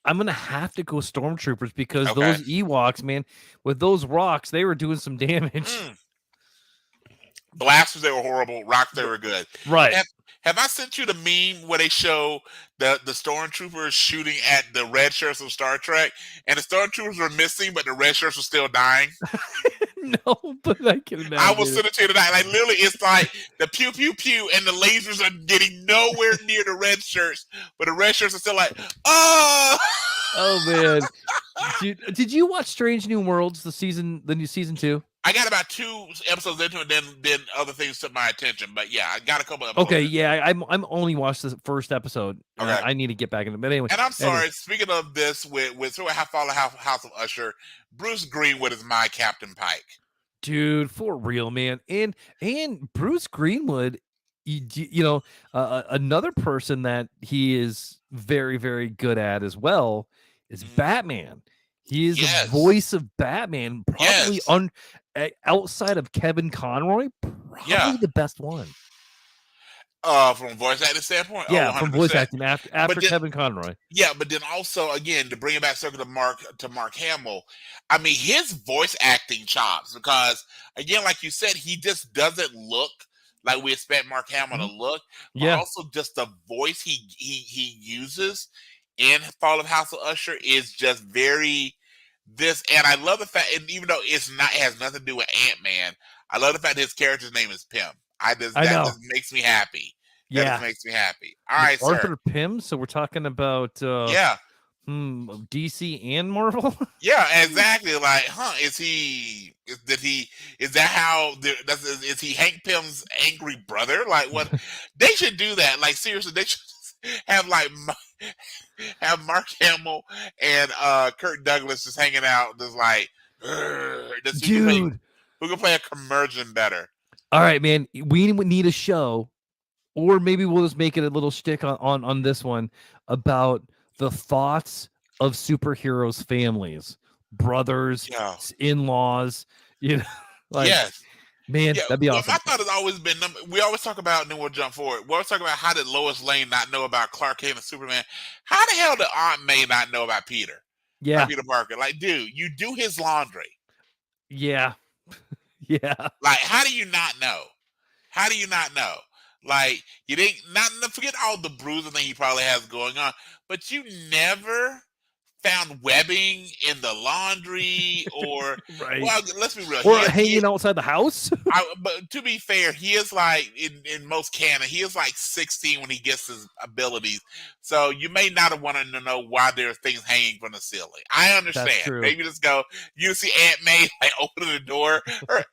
I'm gonna have to go Stormtroopers because Okay. those Ewoks, man, with those rocks, they were doing some damage. Mm. Blasters, they were horrible. Rocks, they were good. Right. Have I sent you the meme where they show the stormtroopers shooting at the red shirts of Star Trek, and the stormtroopers were missing, but the red shirts were still dying? No, but I can imagine. I will send it to you tonight. Like literally, it's like the pew pew pew, and the lasers are getting nowhere near the red shirts, but the red shirts are still like, oh. Oh man, did you watch Strange New Worlds the new season 2? I got about 2 episodes into it, then other things took my attention. But yeah, I got a couple episodes. Okay, yeah, I'm only watched the first episode. Okay. I need to get back into it. But anyway, and I'm sorry. Speaking of this, with sort of how follow House of Usher, Bruce Greenwood is my Captain Pike. Dude, for real, man. And Bruce Greenwood, another person that he is very, very good at as well is Batman. He is the voice of Batman, probably outside of Kevin Conroy, probably the best one. From a voice acting standpoint, yeah, from voice acting after Kevin Conroy. Yeah, but then also again to bring it back circle to Mark Hamill, I mean his voice acting chops, because again, like you said, he just doesn't look like we expect Mark Hamill to look. But also just the voice he uses in Fall of House of Usher is just very and I love the fact, and even though it has nothing to do with Ant-Man, I love the fact that his character's name is Pym. That just makes me happy. That just makes me happy. All right, Arthur Pym. So we're talking about DC and Marvel. Yeah, exactly. Like, is he Hank Pym's angry brother? Like, what? They should do that. Like, seriously, they should have Mark Hamill and Kirk Douglas just hanging out, just like, dude, who can play a conversion better? All right, man. We need a show, or maybe we'll just make it a little shtick on this one about the thoughts of superheroes' families, brothers, in-laws. Man, that'd be awesome. My thought has always been, we always talk about, and then we'll jump forward. We always talk about how did Lois Lane not know about Clark Kent and Superman? How the hell did Aunt May not know about Peter? Yeah. Peter Parker. Like, dude, you do his laundry. Yeah. Yeah. Like, how do you not know? How do you not know? Like, you didn't, forget all the bruising that he probably has going on, but you never found webbing in the laundry, or well, let's be real, or hanging outside the house. But to be fair, he is like in most canon, he is like 16 when he gets his abilities. So you may not have wanted to know why there are things hanging from the ceiling. I understand. Maybe just go. You see Aunt May like opening the door. Her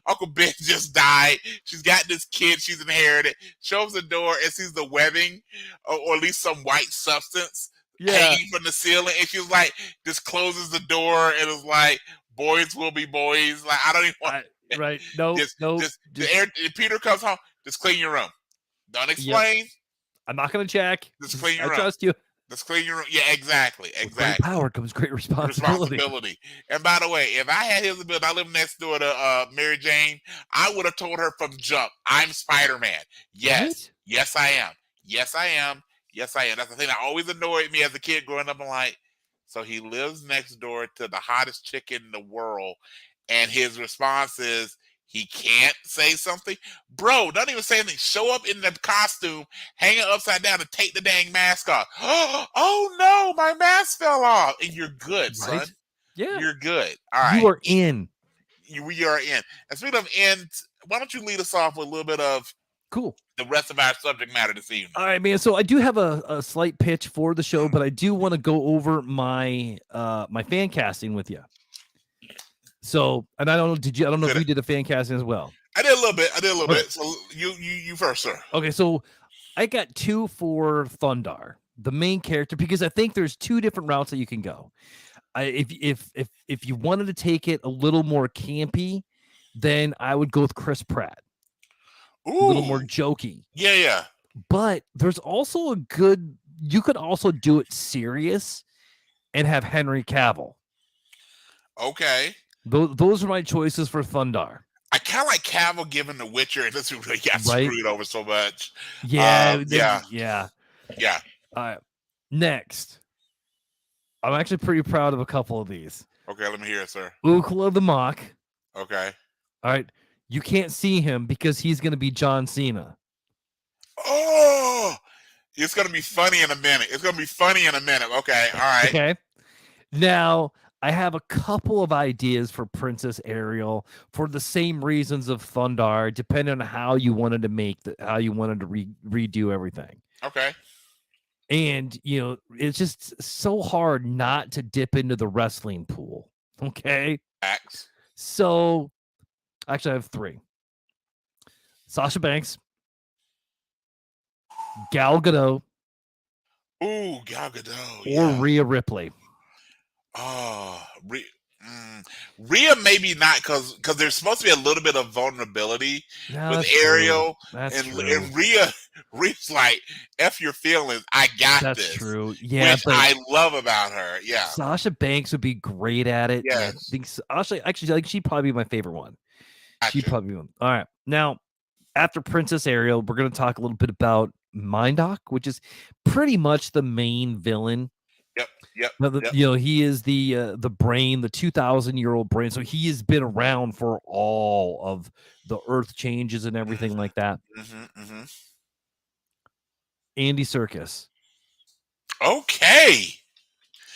Uncle Ben just died. She's got this kid she's inherited. Shows the door and sees the webbing, or at least some white substance. Hanging from the ceiling, and she was like, just closes the door and is like, boys will be boys. Like, I don't even want Peter comes home, just clean your room. Don't explain. Yep. I'm not gonna check. Just clean your room. I trust you. Just clean your room. Yeah, exactly. With great power comes great responsibility. And by the way, if I had his ability, I live next door to Mary Jane, I would have told her from jump, I'm Spider-Man. Yes. Yes, I am. Yes, I am. Yes, I am. That's the thing that always annoyed me as a kid growing up. I'm like, so he lives next door to the hottest chick in the world, and his response is he can't say something? Bro, don't even say anything. Show up in the costume, hang it upside down, and take the dang mask off. Oh, no, my mask fell off. And you're good, son. Yeah. You're good. All right. You are in. We are in. And speaking of in, why don't you lead us off with a little bit of the rest of our subject matter this evening? All right, man. So I do have a slight pitch for the show, but I do want to go over my my fan casting with you. So, and I don't know, I don't know if you did a fan casting as well. I did a little bit. So you first, sir. Okay, so I got 2 for Thundarr, the main character, because I think there's 2 different routes that you can go. If you wanted to take it a little more campy, then I would go with Chris Pratt. Ooh. A little more jokey. Yeah. But there's also you could also do it serious and have Henry Cavill. Okay. Those are my choices for Thundarr. I kind of like Cavill given The Witcher, and this really got screwed over so much. Yeah. All right. Next, I'm actually pretty proud of a couple of these. Okay, let me hear it, sir. Ukla the Mock. Okay. All right. You can't see him because he's going to be John Cena. Oh, it's gonna be funny in a minute. It's gonna be funny in a minute. Okay, all right. Okay. Now, I have a couple of ideas for Princess Ariel for the same reasons of Thundarr, depending on how you wanted to how you wanted to redo everything. Okay. And, it's just so hard not to dip into the wrestling pool. Okay. Facts. So, actually, I have three: Sasha Banks, Gal Gadot, Ooh, Gal Gadot. or Yeah. Rhea Ripley. Oh, Rhea maybe not because there's supposed to be a little bit of vulnerability No, with that's Ariel, true. That's and true. and Rhea's like, "F your feelings, I got That's this." true. Yeah, which but I love about her. Yeah. Sasha Banks would be great at it. And I Yes. think actually, like she'd probably be my favorite one. She'd Gotcha. probably be one. All right. Now, after Princess Ariel, we're going to talk a little bit about Mindock, which is pretty much the main villain. Yep. He is the brain, the 2,000-year-old brain. So he has been around for all of the Earth changes and everything like that. Andy Serkis. Okay.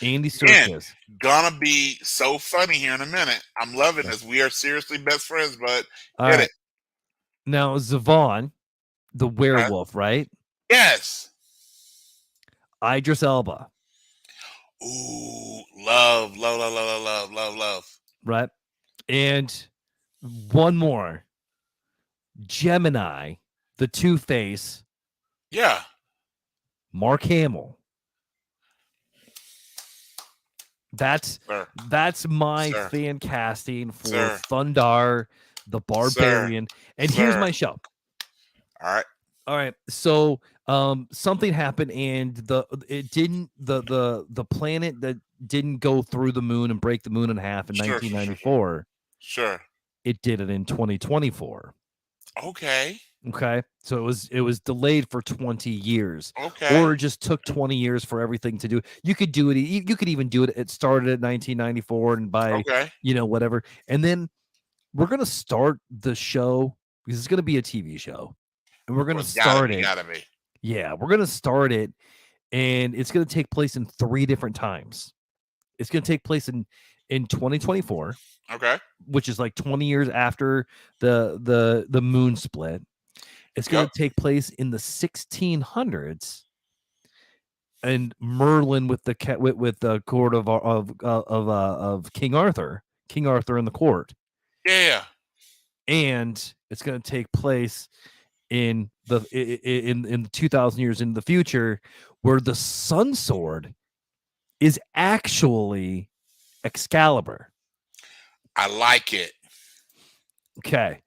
Andy Serkis. Gonna be so funny here in a minute. I'm loving this. We are seriously best friends, but All get right. it. Now, Zavon, the werewolf, right? Yes. Idris Elba. Ooh, love. Right. And one more. Gemini, the Two-Face. Yeah. Mark Hamill. That's my fan casting for Thundarr the Barbarian. And here's my show. All right. So something happened and the planet that didn't go through the moon and break the moon in half in 1994. Sure. It did it in 2024. Okay. So it was delayed for 20 years. Okay. Or it just took 20 years for everything to do. You could do it. You could even do it. It started at 1994 and by whatever. And then we're gonna start the show because it's gonna be a TV show. And we're gonna start it. Gotta be. Yeah, we're gonna start it, and it's gonna take place in 3 different times. It's gonna take place in 2024. Okay. Which is like 20 years after the moon split. It's going to take place in the 1600s, and Merlin with the court of King Arthur in the court. Yeah. And it's going to take place in the 2,000 years in the future, where the Sun Sword is actually Excalibur. I like it. Okay.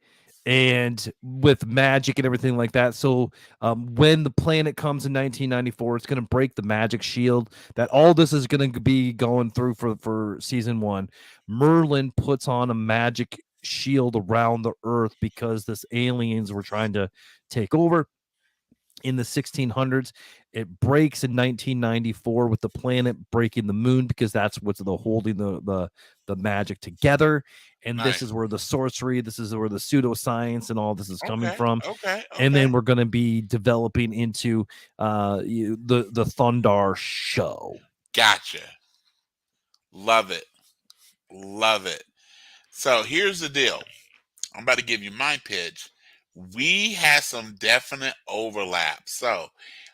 And with magic and everything like that. So when the planet comes in 1994, it's going to break the magic shield that all this is going to be going through for season 1. Merlin puts on a magic shield around the Earth because this aliens were trying to take over. In the 1600s, it breaks in 1994 with the planet breaking the moon because that's what's holding the magic together. And this is where the sorcery, this is where the pseudoscience and all this is coming from. Okay. And then we're going to be developing into the Thundarr show. Gotcha. Love it. So here's the deal. I'm about to give you my pitch. We had some definite overlap. So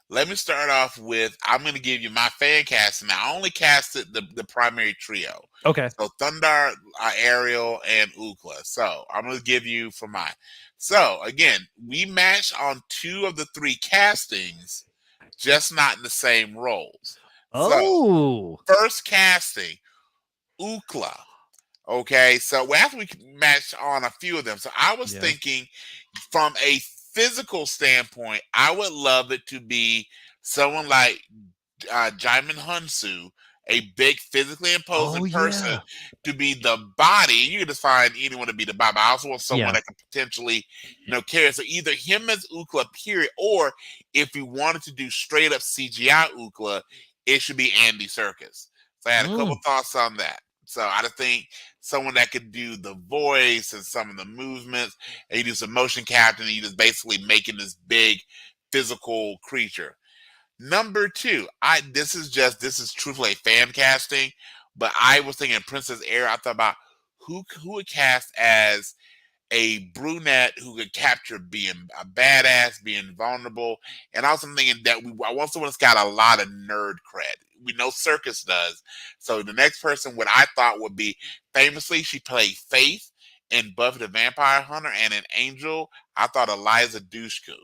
let me start off with, I'm going to give you my fan casting. I only casted the primary trio. Okay. So Thundarr, Ariel, and Ukla. So I'm going to give you for mine. So again, we matched on 2 of the 3 castings, just not in the same roles. Oh. So, first casting, Ukla. Okay, so after we matched on a few of them, so I was thinking from a physical standpoint, I would love it to be someone like Jaimin Hunsu, a big physically imposing person, to be the body. You can just find anyone to be the body. I also want someone that can potentially, carry. So either him as Ukla, period, or if we wanted to do straight up CGI Ukla, it should be Andy Serkis. So I had a couple Mm, thoughts on that. So I just think someone that could do the voice and some of the movements, and you do some motion capture, and you just basically making this big physical creature. Number two, this is truthfully a fan casting, but I was thinking Princess Air. I thought about who would cast as a brunette who could capture being a badass, being vulnerable, and also thinking that I want someone that's got a lot of nerd cred. We know Circus does, so the next person, what I thought would be, famously, she played Faith in Buffy the Vampire Hunter, and in Angel, I thought Eliza Dushku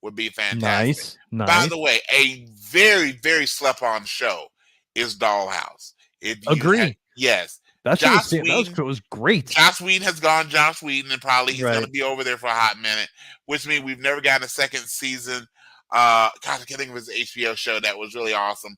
would be fantastic. nice, By the nice. way, a very very slept on show is Dollhouse. If you Agree. yes, That show was Joss that Whedon was great. Joss Whedon has gone Joss Whedon, and probably he's going Right. to be over there for a hot minute, which means we've never gotten a second season. God, I can't think of his HBO show that was really awesome,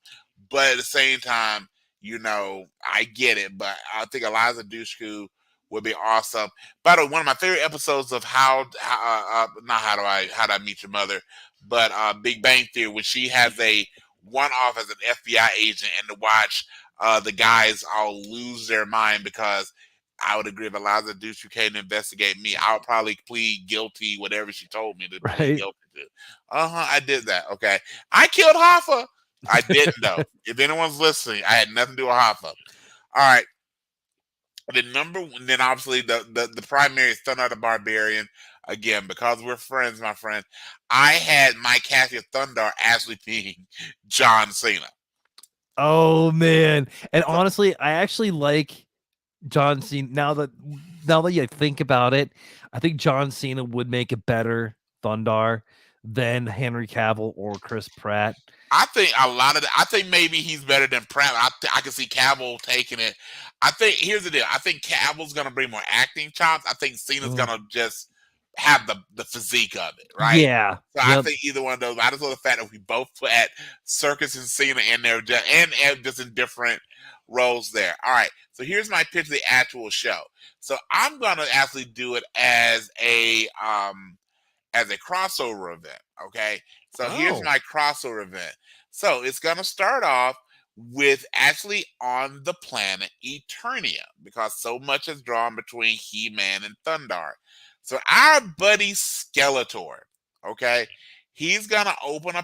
but at the same time, I get it. But I think Eliza Dushku would be awesome. By the way, one of my favorite episodes of not how do I meet your mother, but Big Bang Theory, when she has a one-off as an FBI agent, and to watch the guys all lose their mind because I would agree if Eliza Dushku came to investigate me, I would probably plead guilty, whatever she told me to plead Right. guilty to. I did that. Okay. I killed Hoffa. I didn't though. If anyone's listening, I had nothing to do with Hoffa. All right. Then obviously the primary is Thundarr the Barbarian. Again, because we're friends, my friend. I had my casting of Thundarr actually being John Cena. Oh man. And So honestly, I actually like John Cena now that you think about it. I think John Cena would make a better Thundar than Henry Cavill or Chris Pratt. I think I think maybe he's better than Pratt. I can see Cavill taking it. I think here's the deal. I think Cavill's gonna bring more acting chops. I think Cena's Mm. gonna just have the physique of it, right? Yeah. So I Yep. think either one of those. I just love the fact that we both put Circus and Cena in there, and just in different roles there. All right. So here's my pitch of the actual show. So I'm gonna actually do it as a crossover event. Okay. So here's Oh. my crossover event. So it's going to start off with actually on the planet Eternia, because so much is drawn between He-Man and Thundarr. So our buddy Skeletor, okay, he's gonna open,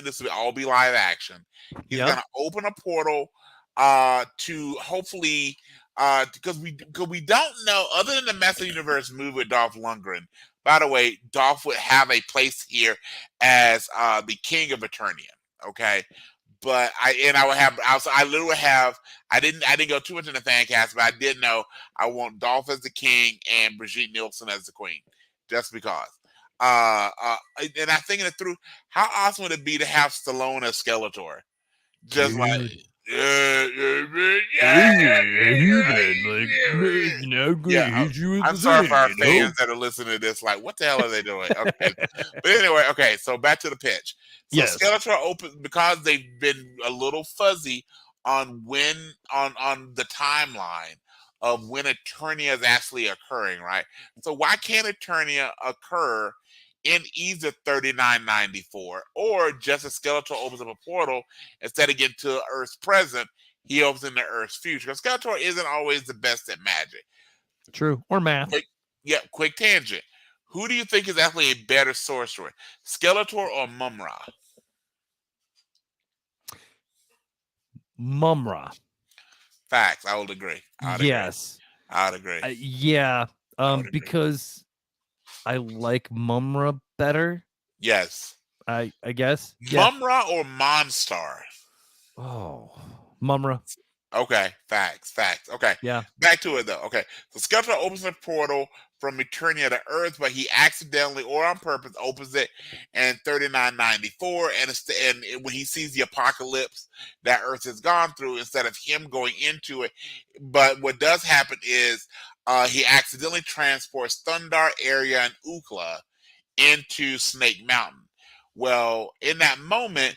this will all be live action. He's Yep. gonna open a portal to hopefully because we don't know, other than the Master Universe movie with Dolph Lundgren. By the way, Dolph would have a place here as the King of Eternia. Okay, but I would have I literally have I didn't go too much in the fan cast, but I did know I want Dolph as the king and Brigitte Nielsen as the queen, just because. And I thinking it through, how awesome would it be to have Stallone as Skeletor? Just like, Dude. yeah, yeah, yeah, He-Man, like, yeah. hit you with I'm the sorry for thing, our you know? fans that are listening to this. Like, what the hell are they doing? Okay, but anyway, okay. So back to the pitch. So Yes. Skeletor open, because they've been a little fuzzy on when on the timeline of when Eternia is actually occurring, right? So why can't Eternia occur in either 3994, or just as Skeletor opens up a portal, instead of getting to Earth's present, he opens into Earth's future? Because Skeletor isn't always the best at magic. True. Or math. Quick tangent. Who do you think is actually a better sorcerer, Skeletor or Mumra? Mumra. Facts. I would agree. Yes. I would agree. Yeah. I would agree. Because I like Mumra better. Yes. I guess. Yeah. Mumra or Monstar? Oh, Mumra. Okay, facts. Okay, Yeah. back to it though. Okay, so Skeletor opens a portal from Eternia to Earth, but he accidentally or on purpose opens it in 3994, and when he sees the apocalypse that Earth has gone through, instead of him going into it, but what does happen is he accidentally transports Thundarr, Arya, and Ukla into Snake Mountain. Well, in that moment,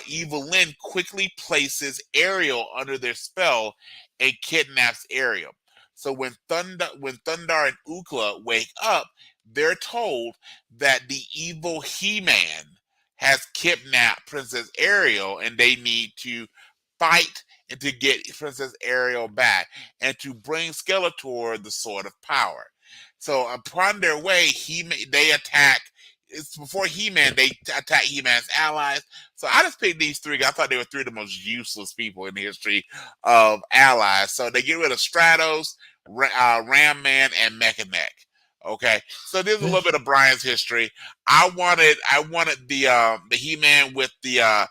Evil Lyn quickly places Ariel under their spell and kidnaps Ariel. So when Thundarr and Ukla wake up, they're told that the evil He-Man has kidnapped Princess Ariel, and they need to fight and to get Princess Ariel back and to bring Skeletor the Sword of Power. So upon their way, they attack. It's before He-Man. They attack He-Man's allies. So I just picked these three. I thought they were three of the most useless people in the history of allies. So they get rid of Stratos, Ram Man, and Mechanic. Okay, so there's a little bit of Brian's history. I wanted the He-Man with the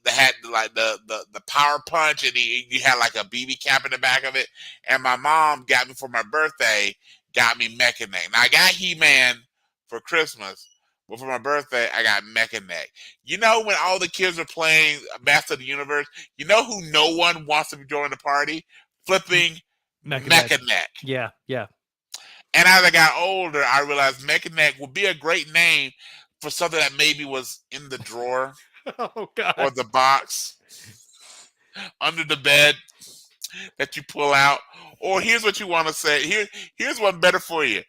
had like the power punch, and you had like a BB cap in the back of it. And my mom got me for my birthday, got me Mechanic. Now I got He-Man for Christmas, but for my birthday I got Mechanic. You know, when all the kids are playing Master of the Universe, you know who no one wants to be joining the party? Flipping Mechanic. Yeah. And as I got older, I realized Mechanic would be a great name for something that maybe was in the drawer Oh God. or the box under the bed that you pull out. Or here's what you want to say. Here's one better for you.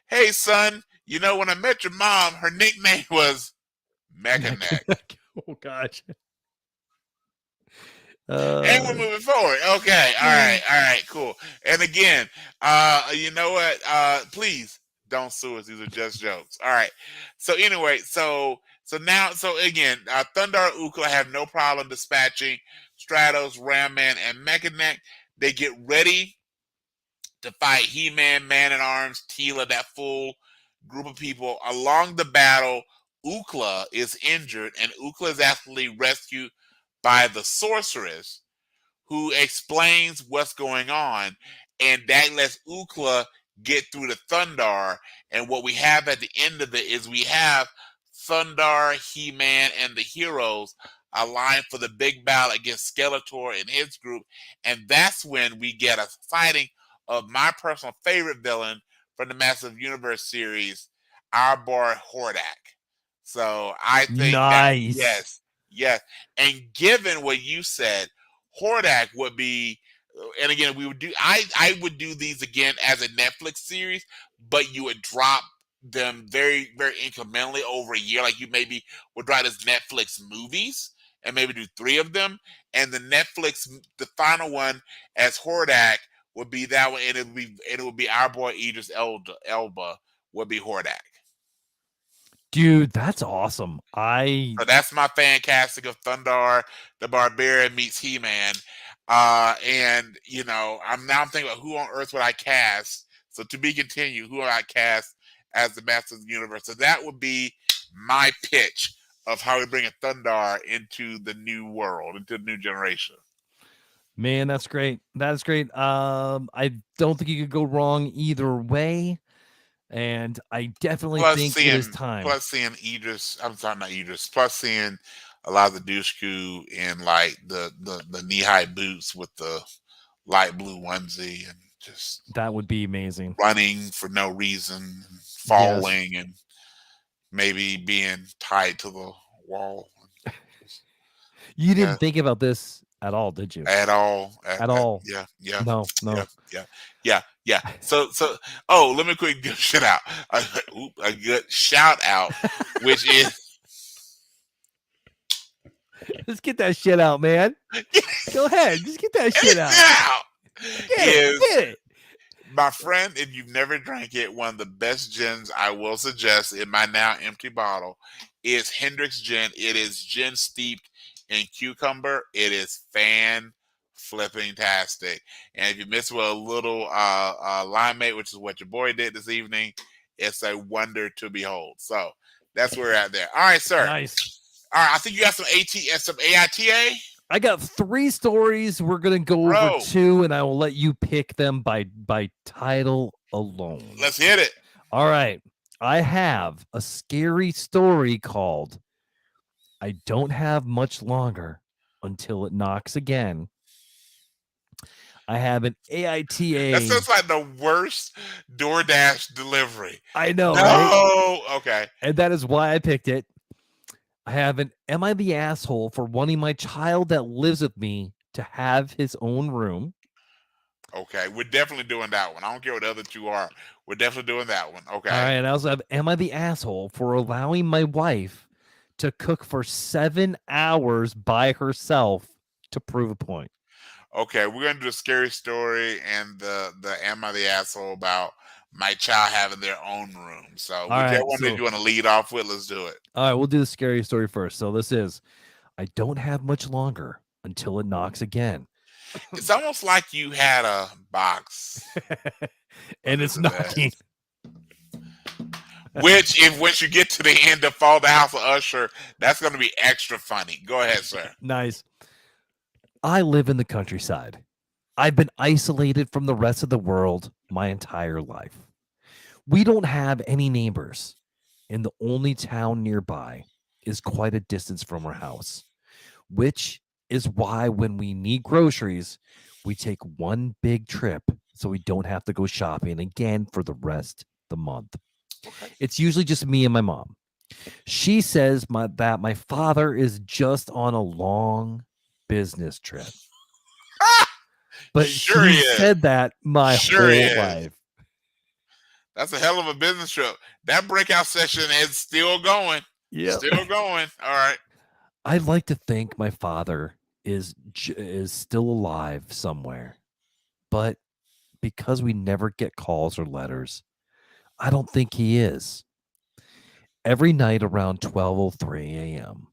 Hey, son, you know, when I met your mom, her nickname was Mechanic. Oh gosh. And we're moving forward. Okay. All right. Cool. And again, you know what? Please don't sue us. These are just jokes. All right. So anyway, so again, Thundarr Ukla have no problem dispatching Stratos, Ram Man, and Mechanic. They get ready to fight He-Man, Man-at-Arms, Teela, that full group of people. Along the battle, Ukla is injured, and Ukla is actually rescued by the sorceress, who explains what's going on, and that lets Ukla get through to Thundarr. And what we have at the end of it is we have Thundarr, He-Man, and the heroes aligned for the big battle against Skeletor and his group. And that's when we get a sighting of my personal favorite villain from the Massive Universe series, our boy Hordak. So I think nice. Yes. And given what you said, Hordak would be, and again, we would do, I would do these again as a Netflix series, but you would drop them very, very incrementally over a year. Like you maybe would write as Netflix movies and maybe do 3 of them. And the final one as Hordak would be that one, and it would be our boy Idris Elba would be Hordak. Dude, that's awesome. So that's my fan casting of Thundarr the Barbarian meets He-Man. And you know, I'm thinking about who on earth would I cast. So to be continued, who would I cast as the Master of the Universe? So that would be my pitch of how we bring a Thundarr into the new world, into the new generation. Man, that's great. That's great. I don't think you could go wrong either way. And I definitely think it is time. Plus seeing Idris, I'm sorry, not Idris. Plus seeing a lot of the Dushku in like the knee-high boots with the light blue onesie, and just that would be amazing. Running for no reason, falling, and maybe being tied to the wall. You didn't think about this at all, did you? At all. Yeah. No. Yeah. So let me quick give a shout out. A good shout out, which is let's get that shit out, man. Go ahead, just get that shit out. Get it. My friend, if you've never drank it, one of the best gins I will suggest in my now empty bottle is Hendrick's Gin. It is gin steeped in cucumber. It is flipping-tastic. And if you miss with a little limeade, which is what your boy did this evening, it's a wonder to behold. So that's where we're at there. All right, sir. Nice. All right, I think you got some AITA. I got 3 stories. We're gonna go over 2, and I will let you pick them by title alone. Let's hit it. All right. I have a scary story called "I Don't Have Much Longer Until It Knocks Again." I have an AITA. That sounds like the worst DoorDash delivery. I know. No. Right? Okay. And that is why I picked it. I have an "Am I the asshole for wanting my child that lives with me to have his own room?" Okay, we're definitely doing that one. I don't care what the other 2 are. We're definitely doing that one. Okay. All right. And I also have "Am I the asshole for allowing my wife to cook for 7 hours by herself to prove a point?" Okay, we're gonna do the scary story and the am I the asshole about my child having their own room. So All whichever right, one that so you want to lead off with, let's do it. all right, we'll do the scary story first. So this is, I don't have much longer until it knocks again. It's almost like you had a box And under it's the bed. knocking. Which, if once you get to the end of Fall the House of Usher, that's going to be extra funny. Go ahead, sir. Nice. I live in the countryside. I've been isolated from the rest of the world my entire life. We don't have any neighbors, and the only town nearby is quite a distance from our house, which is why when we need groceries, we take one big trip so we don't have to go shopping again for the rest of the month. Okay. It's usually just me and my mom. She says that my father is just on a long business trip. But Sure he he is. said that my Sure he whole is. life. That's a hell of a business trip. That breakout session is still going. Yeah. Still going. All right. I'd like to think my father is still alive somewhere. But because we never get calls or letters, I don't think he is. Every night around 12:03 a.m.,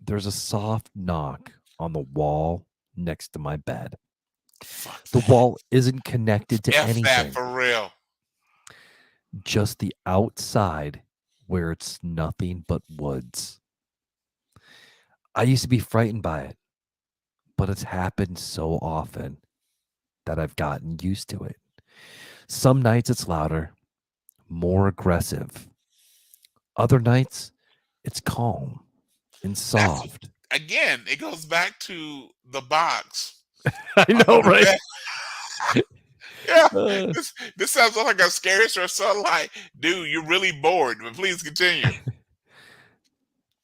there's a soft knock on the wall next to my bed. Fuck The that. wall isn't connected to F that anything, for real. just the outside where it's nothing but woods. I used to be frightened by it, but it's happened so often that I've gotten used to it. Some nights it's louder, more aggressive. Other nights it's calm and soft. Again, it goes back to the box. I know, right? Yeah. Uh, This sounds like a scary story. So like, dude, you're really bored, but please continue.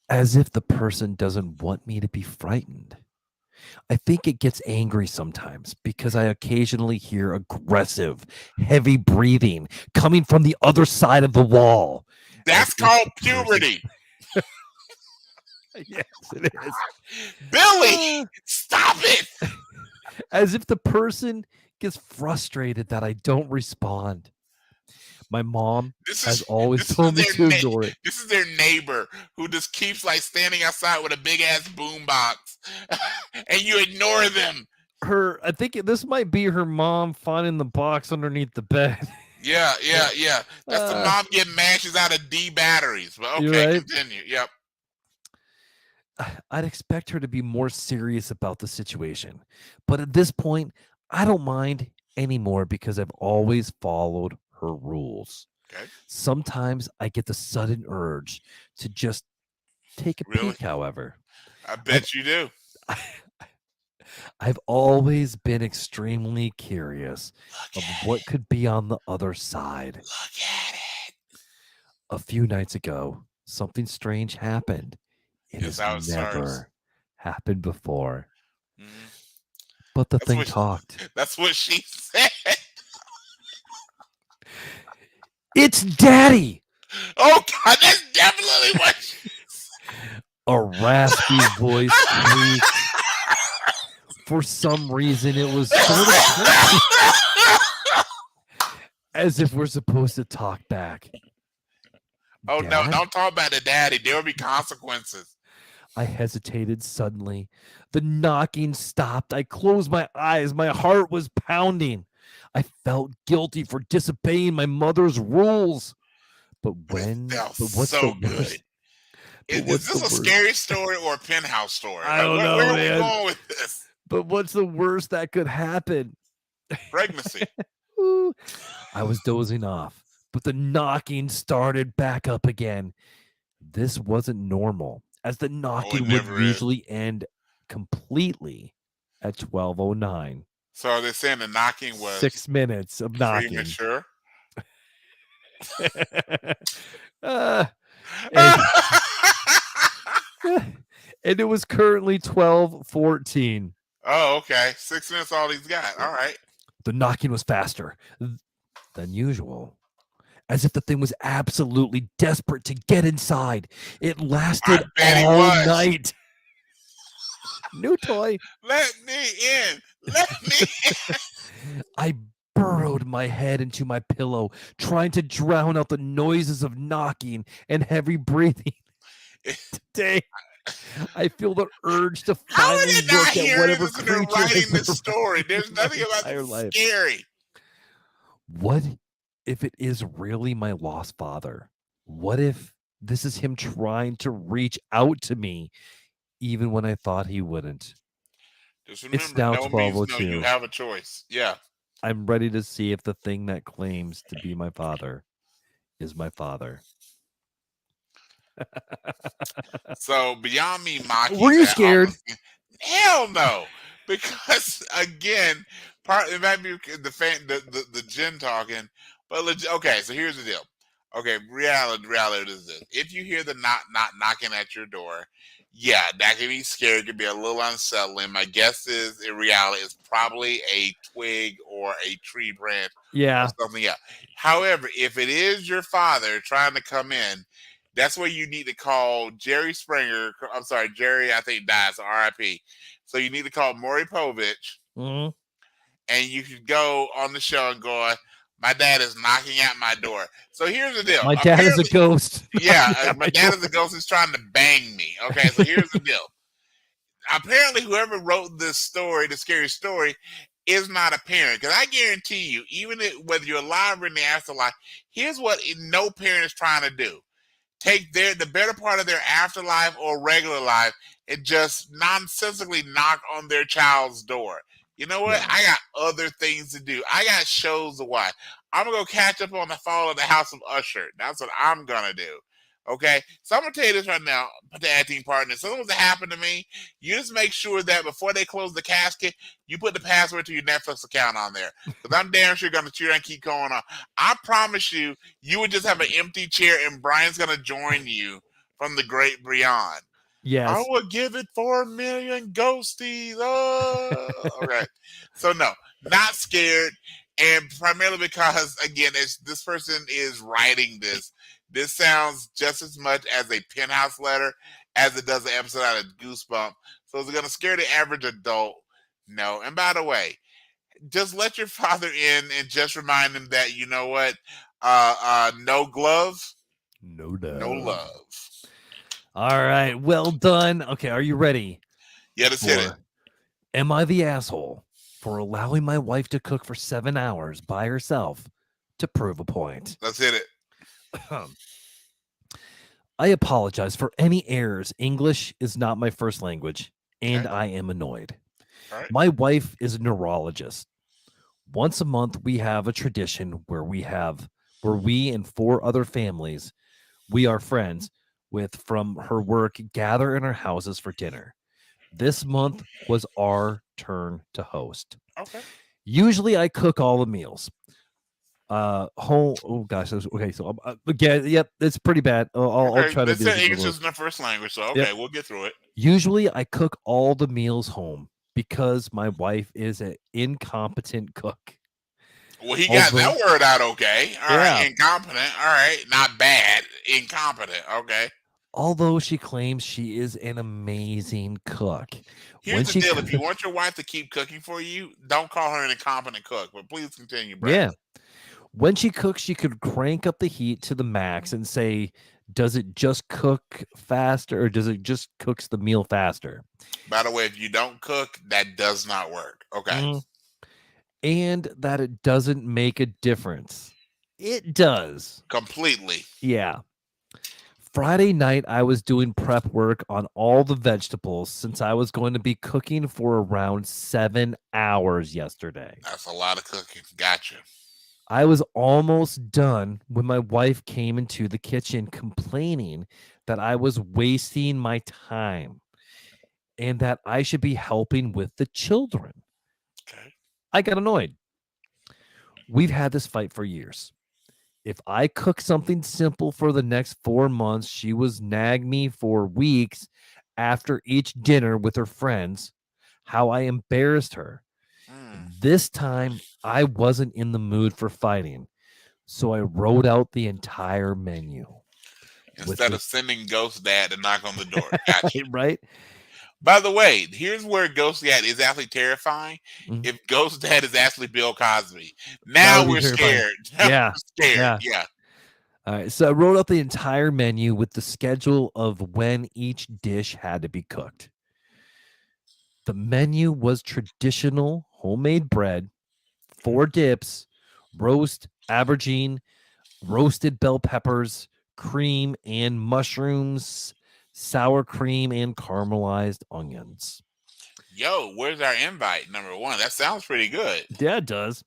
as if the person doesn't want me to be frightened. I think it gets angry sometimes because I occasionally hear aggressive, heavy breathing coming from the other side of the wall. That's As if called the person- puberty. Yes, it is. Billy, stop it. As if the person gets frustrated that I don't respond. My mom has always told me to ignore it. This is their neighbor who just keeps like standing outside with a big ass boom box, and you ignore them. I think this might be her mom finding the box underneath the bed. Yeah. That's the mom getting mad. She's out of D batteries. But okay, right. continue. Yep. I'd expect her to be more serious about the situation. But at this point, I don't mind anymore because I've always followed her rules. Okay. Sometimes I get the sudden urge to just take a Really? peek, however. I bet you do. I've always been extremely curious of what could be on the other side. Look at it. A few nights ago, something strange happened. It Yes, how has it starts. never happened before. Mhm. But the That's thing what- talked. That's what she said. It's Daddy! Oh God, that's definitely what she said. A raspy voice creaked. For some reason, it was sort of creepy, as if we're supposed to talk back. Oh no, Dad? don't talk about the daddy. There will be consequences. I hesitated suddenly. The knocking stopped. I closed my eyes. My heart was pounding. I felt guilty for disobeying my mother's rules. But what's so the good. worst? Is what's this the a worst? scary story or a penthouse story? I don't know, Where are man. we going with this? But what's the worst that could happen? Pregnancy. Ooh. I was dozing off, but the knocking started back up again. This wasn't normal, as the knocking would never is. usually end completely at 12:09. So are they saying the knocking was 6 minutes of knocking. premature? And it was currently 12:14. Oh, okay. 6 minutes all he's got. All right. The knocking was faster than usual, as if the thing was absolutely desperate to get inside. It lasted bet it all was. night. New toy. Let me in. Let me. I burrowed my head into my pillow, trying to drown out the noises of knocking and heavy breathing. Today, I feel the urge to How are finally they not look at hearing whatever this and they're creature has writing been this story? There's around my nothing about entire this life. scary. What if it is really my lost father? What if this is him trying to reach out to me even when I thought he wouldn't? Just It's remember, now no means no. You 12:02. have a choice. Yeah. I'm ready to see if the thing that claims to be my father is my father. So beyond me mocking Were you that, all scared? hell no, because again, it might be the gin talking, but okay. So here's the deal. Okay, reality is this: if you hear the not knocking at your door, yeah, that can be scary. It can be a little unsettling. My guess is, in reality, it's probably a twig or a tree branch or Yeah. something else. However, if it is your father trying to come in, that's where you need to call Jerry Springer. I'm sorry, Jerry, I think died, so RIP. So you need to call Maury Povich, hmm and you could go on the show and go, my dad is knocking at my door. So here's the deal. My dad is a Apparently, ghost. yeah, knocking at my my dad door. is a ghost who's trying to bang me. Okay, so here's the deal. Apparently, whoever wrote this story, the scary story, is not a parent. Because I guarantee you, even whether you're alive or in the afterlife, here's what no parent is trying to do: take the better part of their afterlife or regular life and just nonsensically knock on their child's door. You know what? Yeah. I got other things to do. I got shows to watch. I'm gonna go catch up on the Fall of the House of Usher. That's what I'm gonna do. Okay, so I'm gonna tell you this right now, tag team partner. Something was to happen to me. You just make sure that before they close the casket, you put the password to your Netflix account on there, because I'm damn sure gonna cheer and keep going on. I promise you, you would just have an empty chair, and Brian's gonna join you from the great beyond. I Yes. would give it 4 million ghosties. Oh, okay. So no, not scared, and primarily because again, this person is writing this. This sounds just as much as a penthouse letter as it does an episode out of Goosebump. So is it going to scare the average adult? No. And by the way, just let your father in and just remind him that you know what, no glove, No no love. love. All right. Well done. Okay. Are you ready? Yeah, let's hit it. Am I the asshole for allowing my wife to cook for 7 hours by herself to prove a point? Let's hit it. I apologize for any errors. English is not my first language, and Okay. I am annoyed. All right. My wife is a neurologist. Once a month, we have a tradition where we and 4 other families we are friends with from her work gather in our houses for dinner. This month was our turn to host. Okay. Usually I cook all the meals. Oh gosh. Okay. So again, yep, it's pretty bad. I'll try to Let's do say this. English isn't our first language, so okay, we'll get through it. Usually I cook all the meals home because my wife is an incompetent cook. Well, he got that word out okay. All right, incompetent. All right, not bad. Incompetent. Okay. Although she claims she is an amazing cook. Here's the deal: if you want your wife to keep cooking for you, don't call her an incompetent cook. But please continue, Brad. Yeah. When she cooks, she could crank up the heat to the max and say, does it just cook faster or does it just cooks the meal faster? By the way, if you don't cook, that does not work. Okay. And that it doesn't make a difference. It does. Completely. Yeah. Friday night, I was doing prep work on all the vegetables since I was going to be cooking for around 7 hours yesterday. That's a lot of cooking. Gotcha. I was almost done when my wife came into the kitchen complaining that I was wasting my time and that I should be helping with the children. Okay. I got annoyed. We've had this fight for years. If I cook something simple for the next 4 months, she was nag me for weeks after each dinner with her friends how I embarrassed her. This time, I wasn't in the mood for fighting, so I wrote out the entire menu. Instead of sending Ghost Dad to knock on the door. Gotcha. Right? By the way, here's where Ghost Dad is actually terrifying. Mhm. If Ghost Dad is actually Bill Cosby, That now would be we're terrifying. scared. Now Yeah. we're scared. Yeah. Yeah. All right. So I wrote out the entire menu with the schedule of when each dish had to be cooked. The menu was traditional homemade bread, 4 dips, roast aubergine, roasted bell peppers, cream and mushrooms, sour cream, and caramelized onions. Yo, where's our invite? Number one. That sounds pretty good. Yeah, it does.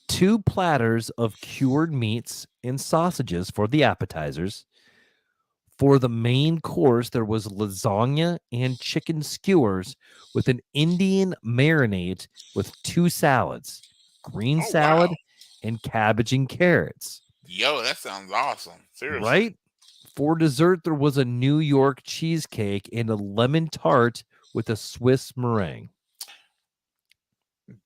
2 platters of cured meats and sausages for the appetizers. For the main course, there was lasagna and chicken skewers with an Indian marinade with 2 salads, green Oh wow. salad and cabbage and carrots. Yo, that sounds awesome. Seriously. Right? For dessert, there was a New York cheesecake and a lemon tart with a Swiss meringue.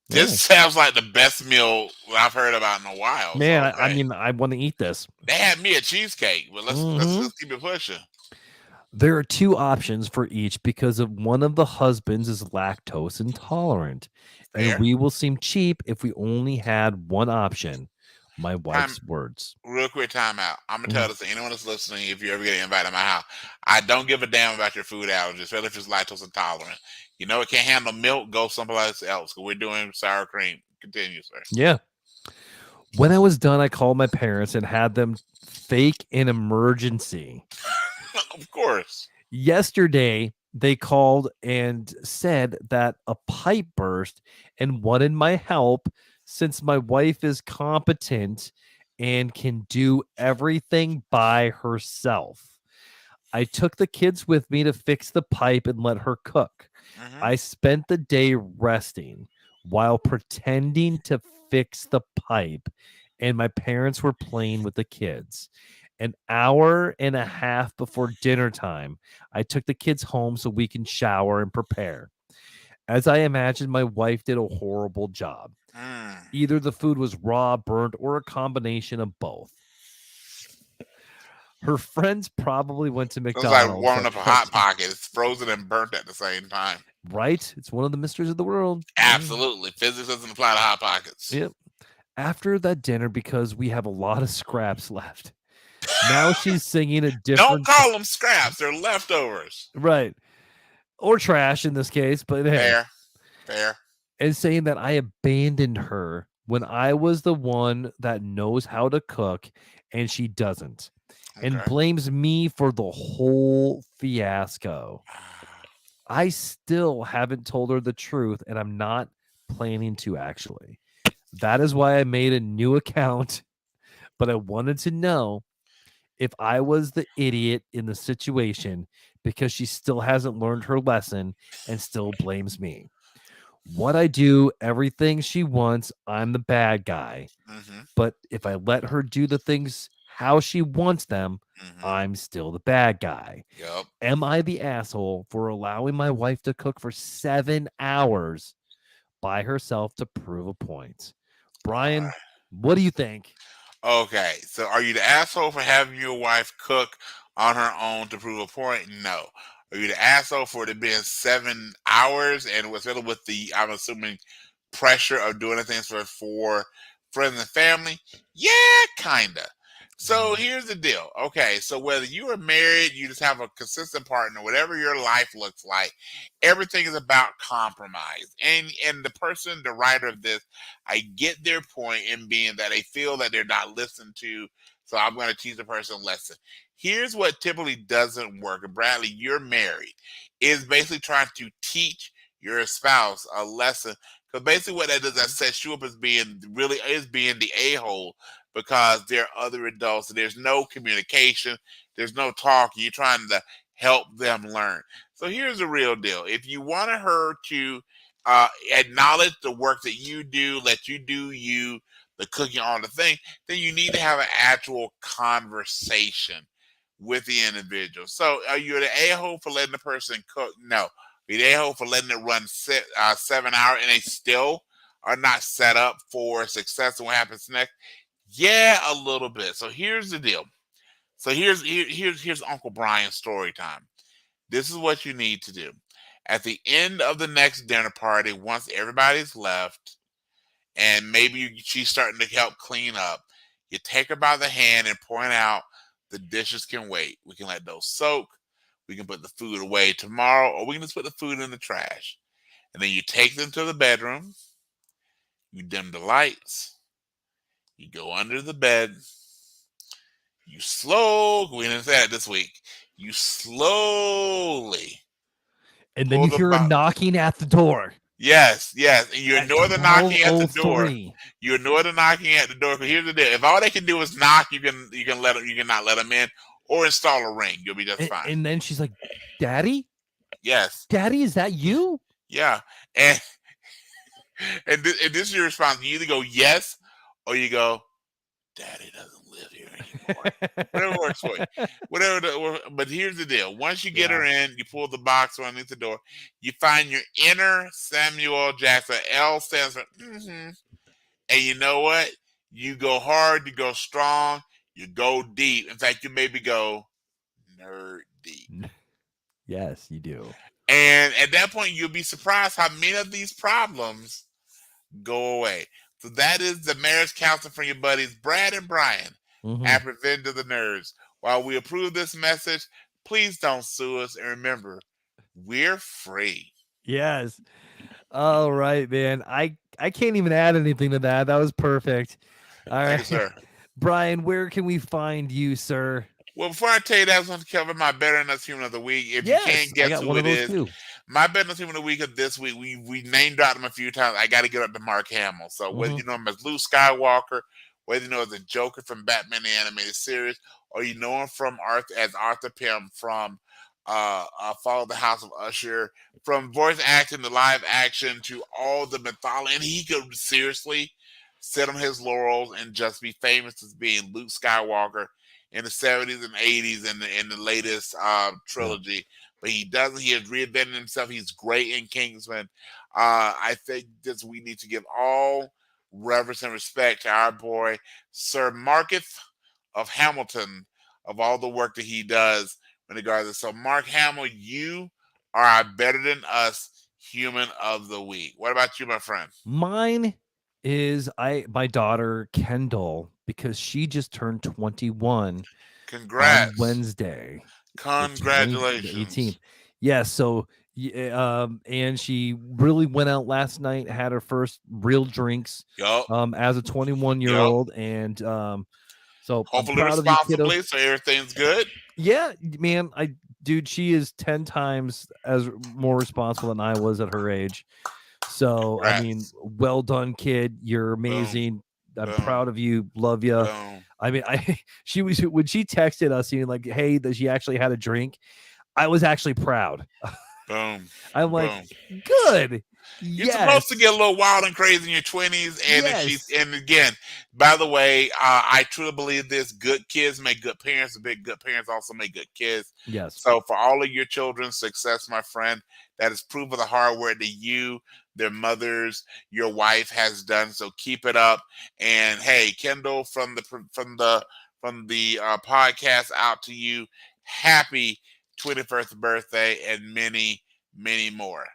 This Yeah. sounds like the best meal I've heard about in a while. Man, So I okay. mean, I want to eat this. They had me a cheesecake, but let's Mhm. keep it pushing. There are 2 options for each because of one of the husbands is lactose intolerant, and Fair. we will seem cheap if we only had one option. My Time wife's words. real quick time out. I'm gonna Mhm. tell this to anyone that's listening, if you ever get invited to my house. I don't give a damn about your food allergies, especially if it's lactose intolerant. You know it can't handle milk, go someplace else. 'Cause we're doing sour cream. Continue, sir. Yeah. When I was done, I called my parents and had them fake an emergency. Of course. Yesterday, they called and said that a pipe burst and wanted my help since my wife is competent and can do everything by herself. I took the kids with me to fix the pipe and let her cook. Hmm. I spent the day resting while pretending to fix the pipe, and my parents were playing with the kids. An hour and a half before dinner time, I took the kids home so we can shower and prepare. As I imagined, my wife did a horrible job. Mm. Either the food was raw, burnt, or a combination of both. Her friends probably went to So it's like McDonald's warming at up a hot lunch. pocket. It's frozen and burnt at the same time. Right? It's one of the mysteries of the world. Absolutely. Physics doesn't apply to hot pockets. Yep. After that dinner, because we have a lot of scraps left, now she's singing a Don't different call them scraps. They're leftovers. right. Or trash in this case, but hey. Fair. Fair. And saying that I abandoned her when I was the one that knows how to cook and she doesn't. And Okay. blames me for the whole fiasco. I still haven't told her the truth, and I'm not planning to actually. That is why I made a new account, but I wanted to know if I was the idiot in the situation because she still hasn't learned her lesson and still blames me. What I do, everything she wants, I'm the bad guy. Mm-hmm. But if I let her do the things how she wants them, Mm-hmm. I'm still the bad guy. Yep. Am I the asshole for allowing my wife to cook for 7 hours by herself to prove a point? Brian, what do you think? Okay, so are you the asshole for having your wife cook on her own to prove a point? No. Are you the asshole for it being 7 hours and with the, I'm assuming, pressure of doing things for friends and family? Yeah, kinda. So here's the deal. Okay, so whether you are married, you just have a consistent partner, whatever your life looks like, everything is about compromise. And the person, the writer of this, I get their point in being that they feel that they're not listened to. So I'm going to teach the person a lesson. Here's what typically doesn't work. And Bradley, you're married, is basically trying to teach your spouse a lesson. Because basically what that does, that sets you up as being the a-hole because there are other adults. And there's no communication. There's no talking. You're trying to help them learn. So here's the real deal. If you want her to acknowledge the work that you do, let you do you, the cooking, all the thing, then you need to have an actual conversation with the individual. So are you the a-hole for letting the person cook? No. Are you the a-hole for letting it run 7 hours and they still are not set up for success and what happens next? Yeah, a little bit. So here's the deal. So here's Uncle Brian's story time. This is what you need to do. At the end of the next dinner party, once everybody's left, and maybe she's starting to help clean up, you take her by the hand and point out the dishes can wait. We can let those soak. We can put the food away tomorrow, or we can just put the food in the trash. And then you take them to the bedroom. You dim the lights. You go under the bed. We didn't say that this week. You slowly And then pull you the hear a box. knocking at the door. Yes. And you At ignore the knocking at the door. 12:03. You ignore the knocking at the door. Because here's the deal: if all they can do is knock, you can let them. You cannot let them in, or install a ring. You'll be just fine. And then she's like, "Daddy, Yes. Daddy, is that you?" Yeah. And this is your response. You either go yes, or you go, Daddy doesn't live here anymore. Whatever works for you. But here's the deal. Once you get her in, you pull the box underneath the door, you find your inner Samuel Jackson. L stands for mm-hmm. And you know what? You go hard, you go strong, you go deep. In fact, you maybe go nerd deep. Yes, you do. And at that point, you'll be surprised how many of these problems go away. So that is the marriage counseling from your buddies, Brad and Brian, at Revenge of the Nerds. While we approve this message, please don't sue us. And remember, we're free. Yes. All right, man. I can't even add anything to that. That was perfect. All right. Thank you, sir. Brian, where can we find you, sir? Well, before I tell you that, I was going to cover my Better Than Us Human of the Week. If you can't guess who it is, too. My Better Than Us Human of the Week of this week, we name dropped him a few times. I got to get up to Mark Hamill. So whether you know him as Luke Skywalker, whether you know him as the Joker from Batman the Animated Series, or you know him from Arthur Pym from Follow the House of Usher, from voice acting to live action to all the mythology, and he could seriously sit on his laurels and just be famous as being Luke Skywalker in the 70s and 80s and in the latest trilogy. But he doesn't. He has reinvented himself. He's great in Kingsman. I think we need to give all reverence and respect to our boy, Sir Marketh of Hamilton, of all the work that he does in regards to. So, Mark Hamill, you are our Better Than Us Human of the Week. What about you, my friend? Mine is my daughter Kendall, because she just turned 21. Congrats. On Wednesday. Congratulations. The 18th. Yeah, so and she really went out last night, had her first real drinks as a 21-year-old. And so hopefully responsibly, so everything's good. Yeah, man, dude, she is 10 times as more responsible than I was at her age. So Congrats. I mean, well done, kid. You're amazing. Boom. I'm proud of you. Love you. Boom. I mean, she was, when she texted us, like, hey, that she actually had a drink, I was actually proud. Boom. I'm like, Boom. Good. You're supposed to get a little wild and crazy in your 20s. And and again, by the way, I truly believe this: good kids make good parents, and good parents also make good kids. Yes. So for all of your children's success, my friend, that is proof of the hard work that you, their mothers, your wife has done. So keep it up. And hey, Kendall, from the podcast out to you, happy 21st birthday and many, many more.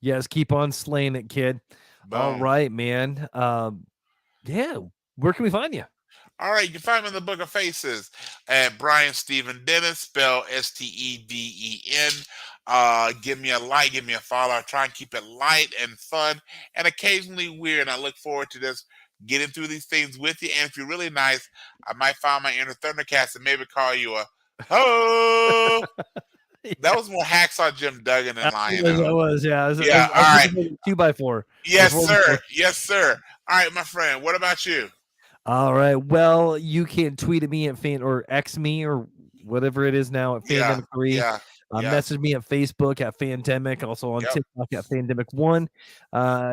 Yes, keep on slaying it, kid. Boom. All right, man. Yeah, where can we find you? All right, you can find me in the Book of Faces at Brian Stephen Dennis, spelled Steven. Give me a like, give me a follow. I try and keep it light and fun and occasionally weird. And I look forward to just getting through these things with you. And if you're really nice, I might find my inner Thundercast and maybe call you a ho. That was more Hacksaw Jim Duggan than Lion. It was, yeah. All right. 2x4. Yes, sir. Yes, sir. All right, my friend. What about you? All right. Well, you can tweet at me at or X me or whatever it is now at Fandemic3. Yeah. Message me at Facebook at Fandemic, also on TikTok at Fandemic1.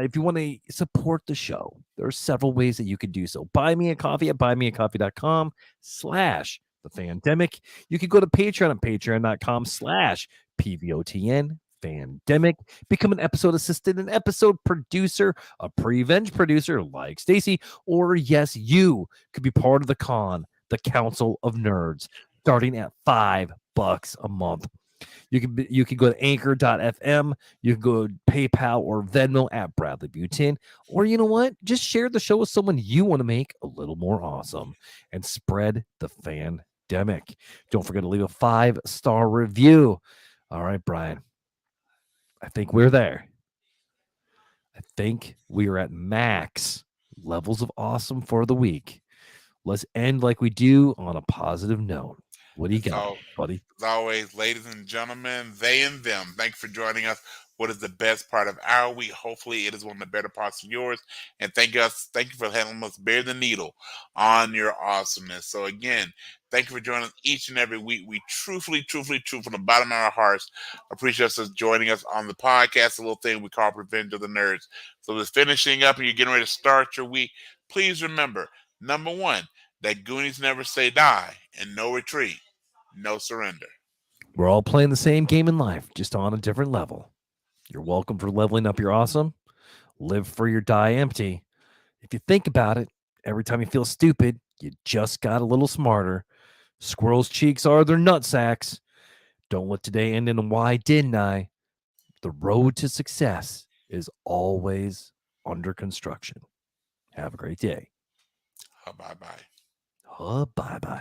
If you want to support the show, there are several ways that you can do so. Buy me a coffee at buymeacoffee.com/thefandemic. You can go to Patreon at patreon.com/PVOTN Fandemic. Become an episode assistant, an episode producer, a prevenge producer like Stacy, or yes, you could be part of the Council of Nerds, starting at $5 a month. You can go to anchor.fm. You can go to PayPal or Venmo at Bradley Butin. Or you know what? Just share the show with someone you want to make a little more awesome and spread the fandemic. Don't forget to leave a 5-star review. All right, Brian. I think we're there. I think we are at max levels of awesome for the week. Let's end like we do on a positive note. What do you got, buddy? As always, ladies and gentlemen, they and them, thank you for joining us. What is the best part of our week? Hopefully, it is one of the better parts of yours. And thank you for helping us bear the needle on your awesomeness. So again, thank you for joining us each and every week. We truthfully, from the bottom of our hearts, appreciate us joining us on the podcast, a little thing we call Revenge of the Nerds. So with finishing up and you're getting ready to start your week, please remember, number one, that Goonies never say die and no retreat. No surrender. We're all playing the same game in life, just on a different level. You're welcome for leveling up your awesome. Live free or die empty. If you think about it, every time you feel stupid, you just got a little smarter. Squirrels' cheeks are their nutsacks. Don't let today end in a why didn't I? The road to success is always under construction. Have a great day. Bye-bye. Bye-bye.